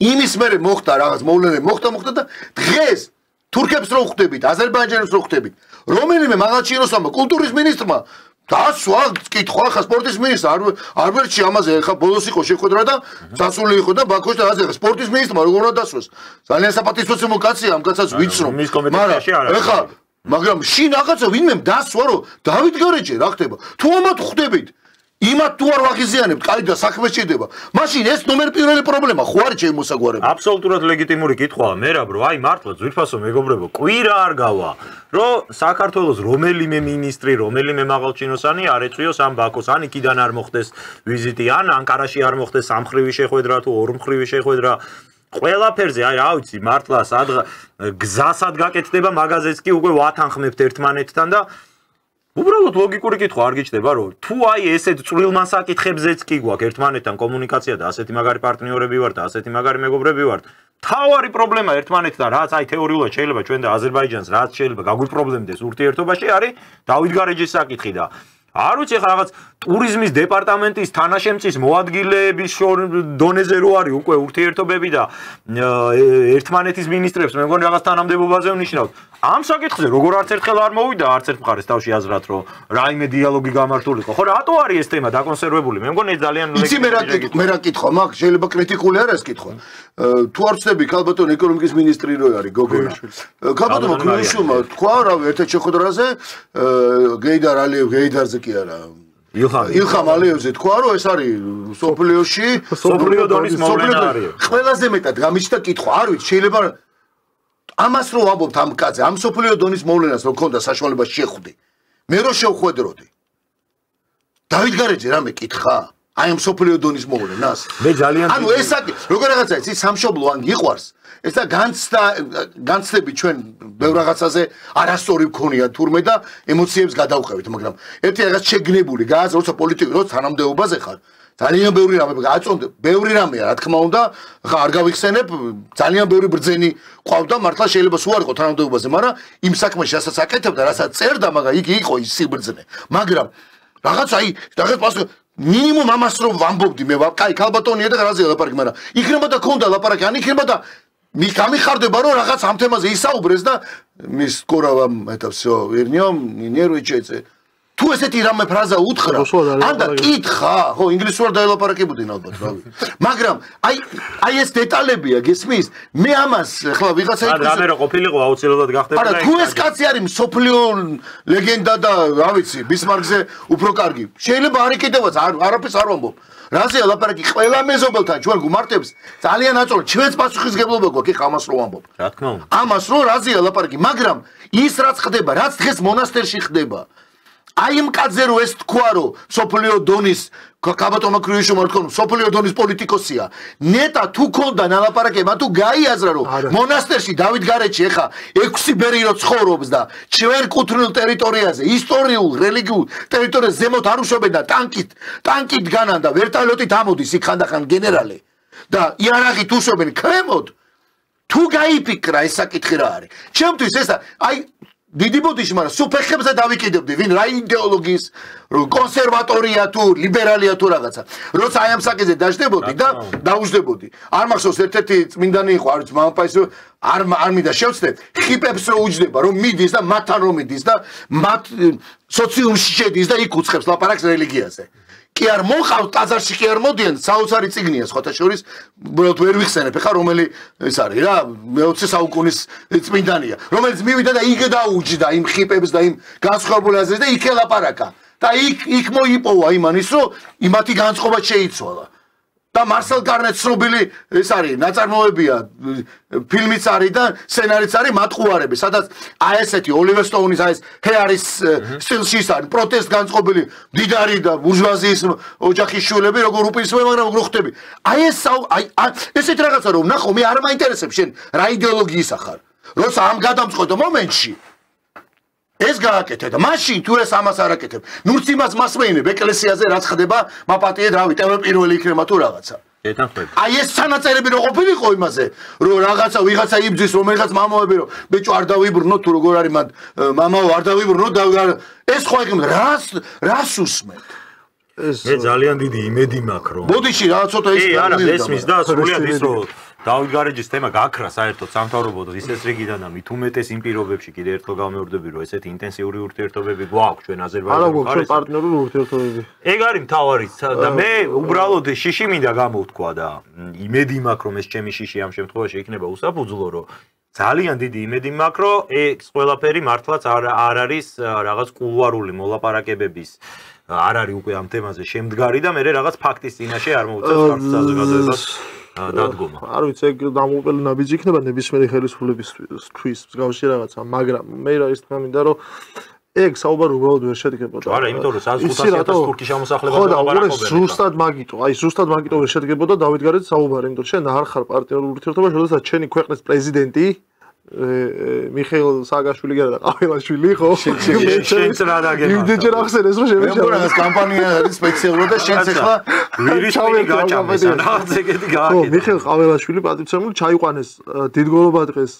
იმის მერე მოხდა რაღაც მოვლენები მოხდა და დღეს თურქებს რო ხვდებით, აზერბაიჯანელებს რო ხვდებით, რომელიმე მაღალჩინოსმა კულტურის მინისტრმა დასვა კითხვა ხა სპორტის მინისტრ არბერტში ამაზე ხა ბოლოს იყო შეხვედრა და დასული იყო და ბაქოში და ასე სპორტის მინისტრმა როგორ უნდა დასვას. ძალიან საპატისცემო კაცია ამ კაცს ვიცნობ. მაგრამ შინ რაღაცა ვინმე დასვა რომ დავით გარეჯე რა ხდება? თუ ამათ ხვდებით იმათ თუ არ ვაღიზიანებთ, კაი და საქმე შედება. მაშინ ეს ნომერ პირველი პრობლემა ხო არის ჩემი მოსაგვარებელი? აბსოლუტურად ლეგიტიმური კითხვაა, მერაბ რო აი მართლა ძვირფასო მეგობრებო, კვირა არ გავა, რომ საქართველოს რომელიმე მინისტრი, რომელიმე მაღალჩინოსანი არ ეწვიოს ამ ბაქოს, ან იქიდან არ მოხდეს ვიზიტი, ან ანკარაში არ მოხდეს სამხრივი შეხვედრა თუ ორმხრივი შეხვედრა. ყველაფერზე აი რა ვიცი, მართლა გზასად გაკეთდება, მაგაზეც კი უკვე ვათანხმებთ ერთმანეთთან და უბრალოდ ლოგიკური კითხვა არ გიჩნდება რომ თუ აი ესეთ წვრილმა საკითხებზეც კი გვაქვს ერთმანეთთან კომუნიკაცია და ასეთი მაგარი პარტნიორები ვართ და ასეთი მაგარი მეგობრები ვართ თავარი პრობლემა ერთმანეთთან რაც აი თეორიულად შეიძლება ჩვენ და აზერბაიჯანს რაც შეიძლება გაგვიპრობლემდეს ურთიერთობაში არის დავით გარეჯის საკითხი და არ ვიცი ხა რაღაც ტურიზმის დეპარტამენტის თანაშემწის მოადგილეების დონეზე რო არის უკვე ურთიერთობები და ერთმანეთის მინისტრებს მე მგონი რაღაც თანამდებობაზე ვნიშნავთ ამ საკითხზე როგორ არც ერთხელ არ მოვიდა არც ერთ მხარეს თავში აზრად რომ რაიმე დიალოგი გამართულიყო ხო რატო არის ეს თემა დაკონსერვებული მე მგონი ძალიან ლეგიტიმური მე რა კითხვა მაქვს შეიძლება კრიტიკული არ არის კითხვა თუ არ ვწდები ქალბატონ ეკონომიკის მინისტრი რო არის გოგონა ქალბატონო ქრიშულმა თქვა რა ერთ შეხვედრაზე გეიდარ ალიევ გეიდარზე კი არა ილხამ ალიევზე თქვა რომ ეს არის სოფლიოში სოფლიო დონის მოვლენა არის ყველაზე მეტად გამიჩნდა კითხვა არ ვიცი შეიძლება ამას რო ვამბობთ ამ კაცზე ამ სოფლიო დონის მოვლენას რო ქონდა საშუალება შეხვდი მე რო შევხვედროდი დავით გარეჯე რამე კითხა აი ამ სოფლიო დონის მოვლენას მე ძალიან ანუ ეს როგორ რაღაცა იცი სამშობლო ან გიყვარს ეს და განცდები ჩვენ ბევრ რაღაცაზე არასწორი მქონია თურმე და ემოციებს გადავყევით მაგრამ ერთი რაღაც შეგნებული გააზრდა როცა პოლიტიკურ როცა თანამდებობაზე ხარ ძალიან ბევრი რამე გაწონდა, ბევრი რამეა, რა თქმა უნდა, ხა არ გავიხსენებ, ძალიან ბევრი ბრძენი ყავდა, მართლა შეიძლება სულ არ იყო თანამდებობაზე, მაგრამ იმ საქმეში რასაც აკეთებდა, რასაც წერდა, მაგრამ იქ იყო ის სიბრძნე. მაგრამ რაღაც პასუხი მინიმუმ ამას რომ ვამბობდი მე, კაი, ქალბატონია და რაზეა ლაპარაკი, მაგრამ იქნება და ქონდა ლაპარაკი, ან იქნება და გამიხარდება რომ რაღაც ამ თემაზე ისაუბრეს და მის კორავამ это всё вернём, не нервничайте. თუ ესეთი რამე ფრაზა უთხრა, ანდა კითხა, ხო, ინგლისურად დაელაპარაკებოდნენ ალბათ, რავი. მაგრამ აი ეს დეტალებია, გესმის? მე ამას ხლა ვიღაცა იტყვის. რამე რო ყოფილიყო აუცილებლად გახდება. არა, თუ ეს კაცი არის მსოფლიო ლეგენდა და რა ვიცი, ბისმარკზე უფრო კარგი. შეიძლება არ იქნებოდეს, არაფერს არ ვამბობ. რაზეა ლაპარაკი ყველა მეზობელთან ჩვენ გუმარტებს ძალიან აწოლ ჩვენს პასუხისგებლობა გვაქვს ეხა ამას რო ვამბობ. რა თქმა უნდა. ამას რო რაზეა ლაპარაკი, მაგრამ ის რაც ხდება, რაც დღეს მონასტერში ხდება. აი იმ კაცზე რო ეს თქვა რომ სოფლიო დონის კაბატონო კრიუშომა თქო სოფლიო დონის პოლიტიკოსია ნეტა თუ ქონდა ნალაპარაკება თუ გაიაზრა რომ მონასტერში დავითგარეჯი ეხა 6 ბერი რო ცხოვრობს და ჩვენ კუთვნილ ტერიტორიაზე ისტორიულ რელიგიურ ტერიტორიაზე ზემოთ არ უშვებენ და ტანკით განან და ვერტალიოტით ამოდის იქ ხანდახან გენერალი და იარაღით უშვებენ ქრემოდ თუ გაიფიქრა ეს საკითხი რა არის ჩემთვის ეს აი დიდი ბოდიში, მაგრამ სუფეხებზე დავიკიდებდი, ვინ რა იდეოლოგიის, კონსერვატორია თუ ლიბერალია თუ რაღაცა. როცა აი ამ საკითხზე დაждდებოდი და დაუждდებოდი. არ მახსოვს ერთ-ერთი წმინდანი იყო, არ ვიცი, მამაპაის არ მინდა შევცდე, ხიპებს რო უჯდება, რომ მიდის და მათთან რომ მიდის და მათ სოციუმში შედის და იქ უცხებს ლაპარაკს რელიგიაზე. კი არ მოყავთ ტაძარში კი არ მოდიან, საოცარი წიგნია სხვათა შორის, უბრალოდ ვერ ვიხსენებ, ხა რომელი ეს არის რა, მე-20 საუკუნის წმინდანია, რომელიც მივიდა და იქ დაუჯდა იმ ხიპებს და იმ განსხვავებულ აზრებს და იქ ელაპარაკა. და იქ მოიპოვა იმანის, რომ იმათი განწყობა შეიცვალა. და მარსელ კარნეტს ცნობილი ეს არის ნაწარმოებია, ფილმიც არის და სცენარიც არის მატყუარები, სადაც აი ესეთი ოლივერ სტოუნის აი ეს ჰეარის სტილში ის არის პროტესტ განწყობილი მდიდარი და ბურჟუაზიის ოჯახის შვილები როგორ უპირისპირდება, მაგრამ როგორ ხტები. აი ეს ესეთ რაღაცა რომ ნახო, მე არ მაინტერესებს შენ რა იდეოლოგიისა ხარ. როცა ამ გადამწყვეტ მომენტში ეს გააკეთე და მაშინ თუ ეს ამას არ აკეთებ, ნურც იმას მასმეინებ ეკლესიაზე რაც ხდება, მაპატიეთ რავი, ტევე პირველი იქნება თუ რაღაცა. აი ეს სანაწერები რო ყოფილიყო იმაზე, რომ რაღაცა ვიღაცა იბძვის, რომელიღაც მამაები რომ ბიჭო არ დავიბრუნო თუ როგორ არის მათ მამაო არ დავიბრუნო და ეს ხო ეგ რას უსმენთ? მე ძალიან დიდი იმედი მაქვს რომ ბოდიში რა ცოტა ის არა ესმის და სრულიად ის რომ დავით გარეჯის თემა გაქრა საერთოდ სამთავრობოდ ისეთ რიგიდან და მით უმეტეს იმ პირობებში კიდე ერთხელ გამეორდები რომ ესეთი ინტენსიური ურთიერთობები გვაქვს ჩვენ აზერბაიჯანთან არა პარტნიორული ურთიერთობები ეგ არის მთავარი და მე უბრალოდ შიში მინდა გამოვთქვა და იმედი მაქვს რომ ეს ჩემი შიში ამ შემთხვევაში იქნება უსაფუძვლო რომ ძალიან დიდი იმედი მაქვს რომ ეს ყველაფერი მართლაც არ არის რაღაც კულუარული მოლაპარაკებების არ არის უკვე ამ თემაზე შემდგარი და მე რაღაც ფაქტის წინაშე არ მოუწევს ქართულ საზოგადოებას დადგომა. არ ვიცი, ეგ დამოუკიდებელი ნაბიჯი იქნება ნებისმიერი ხელისუფლებისთვის მსგავსი რაღაცა, მაგრამ მე რა ის თქმა მინდა რომ ეგ საუბარი უბრალოდ ვერ შედგებოდა. არა, იმიტომ რომ 500.000 თურქი შემოსახლებაზე ლაპარაკობენ. ზუსტად მაგიტო ვერ შედგებოდა დავით გარეჯის საუბარი, იმიტომ რომ შენ არ ხარ პარტიულ ურთიერთობაში, როდესაც შენი ქვეყნის პრეზიდენტი მიხეილ სააკაშვილი და ყაველაშვილი ხო? შენც რა დაგება? იმდენჯერ ახსენეს რომ შემეჩა. ეს კამპანია არის სპეციალურად და შენც ახლა ვირისპირი გაჭამეს, რაღაც ეგეთი გააკეთა. ხო, მიხეილ ყაველაშვილი პატივცემული ჩაიყვანეს დიდგორობა დღეს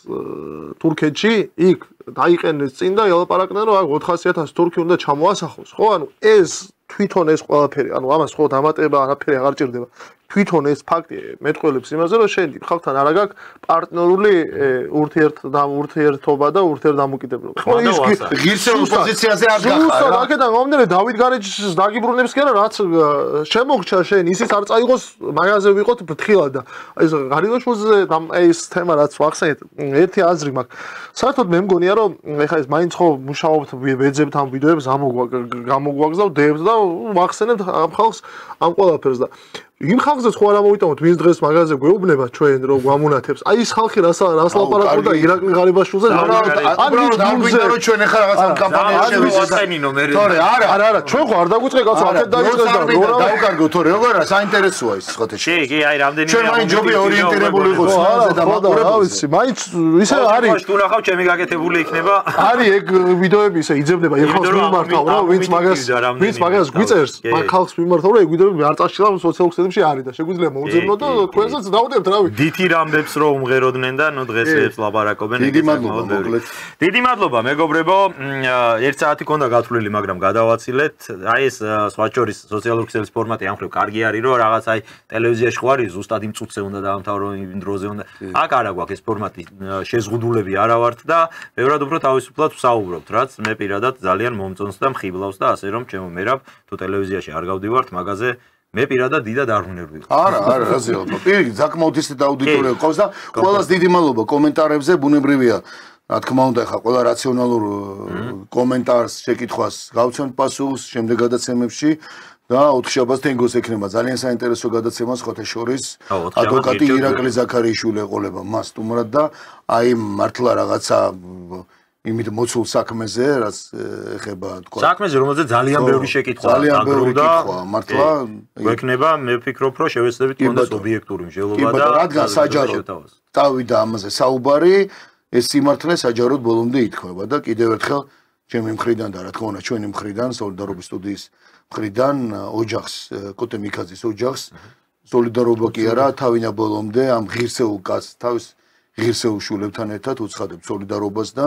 თურქეთში, იქ დაიყენეს წინ და ელაპარაკდნენ რომ 400.000 თურქი უნდა ჩამოასახოს, ხო? ანუ ეს თვითონ ეს ყველაფერი, ანუ ამას ხო დამატება არაფერი აღარ ჭირდება. თვითონ ეს ფაქტი მეტყველებს იმაზე, რომ შენ ხალხთან არ აქვს პარტნიორული ურთიერთობა და ურთიერთდამოკიდებულება. ხო, ის ღირსეულ პოზიციაზე არ გახარ რა. აქედან მომდინარე დავით გარეჯის დაგიბრუნებს კი არა, რაც შემოგჩა შენ, ისიც არ წაიღოს, მაგაზე ვიყოთ ფრთხილად და ეს ღარიბაშვილზე ეს თემა რაც ვახსენეთ, ერთი აზრი მაქვს. საერთოდ მე მგონია, რომ ეხლა ეს მაინც ხო მუშაობთ ვეძებთ ამ ვიდეოებს, გამოგვაგზავ დევს და ვახსენებთ ამ ხალხს ამ ყველაფერს და იმ ხალხზეც ხო არ ამოვიტანოთ, ვინც დღეს მაგაზე გვეუბნება ჩვენ რომ გვამონათებს. აი ის ხალხი რას ლაპარაკობდა ირაკლი ღარიბაშვილზე? უბრალოდ არ გვინდა რომ ჩვენ ახლა რაღაც ამ კამპანიაში შევაწყენინო მე. თორე არა, ჩვენ ხო არ დაგვიწყე კაცო, აქეთ დაიწყეს და დავუკარგო თორე როგორ საინტერესოა ის ხოთე. კი, აი რამდენი ჩვენ მაინც ჯობი ორიენტირებული ვიყოთ სნაზე და მაყურებელს. მაინც ისე არის. თუ ნახავ ჩემი გაკეთებული იქნება. არის ეგ ვიდეოები ისე იძებნება იმ ხალხს მიმართავ რა, ვინც მაგას გვიწერს, მაგ ხალხს მიმართავ რა, ეგ ვიდეოები არ წაშილა სოციალურ ქსელებში არის და შეგვიძლია მოუძებნო და თქვენსაც დავუდებთ რავი. დითი რამბებს რო უმღეროდნენ და ნუ დღეს ლაპარაკობენ. დიდი მადლობა მოკლედ. დიდი მადლობა მეგობრებო. 1 საათი ქონდა გათვლილი, მაგრამ გადავაცილეთ. აი ეს სხვა შორის სოციალურ ქსელის ფორმატი ამ ხრივ კარგი არის, რომ რაღაც აი ტელევიზიაში ხო არის ზუსტად იმ წუთზე უნდა დაამთავრო, იმ დროზე უნდა. აქ არა გვაქვს ეს ფორმატი, შეზღუდულები არა ვართ და ბევრად უფრო თავისუფლად ვსაუბრობთ, რაც მე პირადად ძალიან მომწონს და მხიბლავს და ასე რომ ჩემო მერაბ თუ ტელევიზიაში არ გავდივართ მაგაზე მე პირადად დიდად არ ვნერვი. არა, რაზე ალბათ. პირიქით, საკმაოდ ისეთ აუდიტორია ყავს და ყველას დიდი მადლობა კომენტარებზე, ბუნებრივია. რა თქმა უნდა, ხა ყველა რაციონალურ კომენტარს, შეკითხვას გავცემთ პასუხს შემდეგ გადაცემებში და ოთხშაბათს თენგოს ექნება ძალიან საინტერესო გადაცემა სხვათა შორის. ადვოკატი ირაკლი ზაქარიშვილი ეყოლება მას სტუმრად და აი მართლა რაღაცა იმით მოცულ საქმეზე, რაც ეხება თქვა. საქმეზე, რომელზეც ძალიან ბევრი შეკითხვა დაგროვდა, მართლა გვექნება, მე ვფიქრობ, რომ შევეცდებით კონდეს ობიექტური მსჯელობა და რადგან საჯაროდ დავიდა ამაზე საუბარი, ეს სიმართლე საჯაროდ ბოლომდე ითქვება და კიდევ ერთხელ ჩემი მხრიდან და რა თქმა უნდა ჩვენი მხრიდან, სოლიდარობის სტუდიის მხრიდან ოჯახს, კოტე მიქაძის ოჯახს სოლიდარობა კი არა, თავინა ბოლომდე ამ ღირსეულ კაცს, თავის ღირსეულ შულებთან ერთად უცხადებთ სოლიდარობას და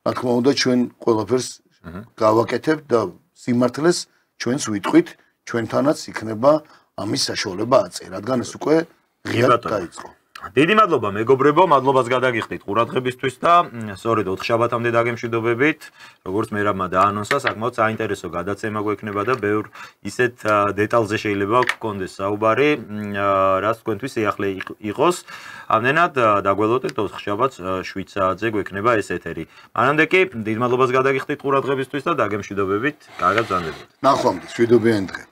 რა თქმა უნდა ჩვენ ყველაფერს გავაკეთებთ და სიმართლეს ჩვენს ვიტყვით, ჩვენთანაც იქნება ამის საშუალება აწე, რადგან ეს უკვე ღიად გაიწყო. დიდი მადლობა მეგობრებო, მადლობას გადაგიხდით ყურადღებისთვის და სწორედ 4 შაბათამდე დაგემშვიდობებით. როგორც მერაბმა დაანონსა, საკმაოდ საინტერესო გადაცემა გვექნება და ბევრ ისეთ დეტალზე შეიძლება გქონდეს საუბარი, რაც თქვენთვის სიახლე იყოს. ამდენად დაგველოდეთ 4 შაბათს 7 საათზე გვექნება ეს ეთერი. მანამდე კი დიდ მადლობას გადაგიხდით ყურადღებისთვის და დაგემშვიდობებით. კარგად ბრძანდებოდეთ. ნახვამდის, მშვიდობიანი დღე.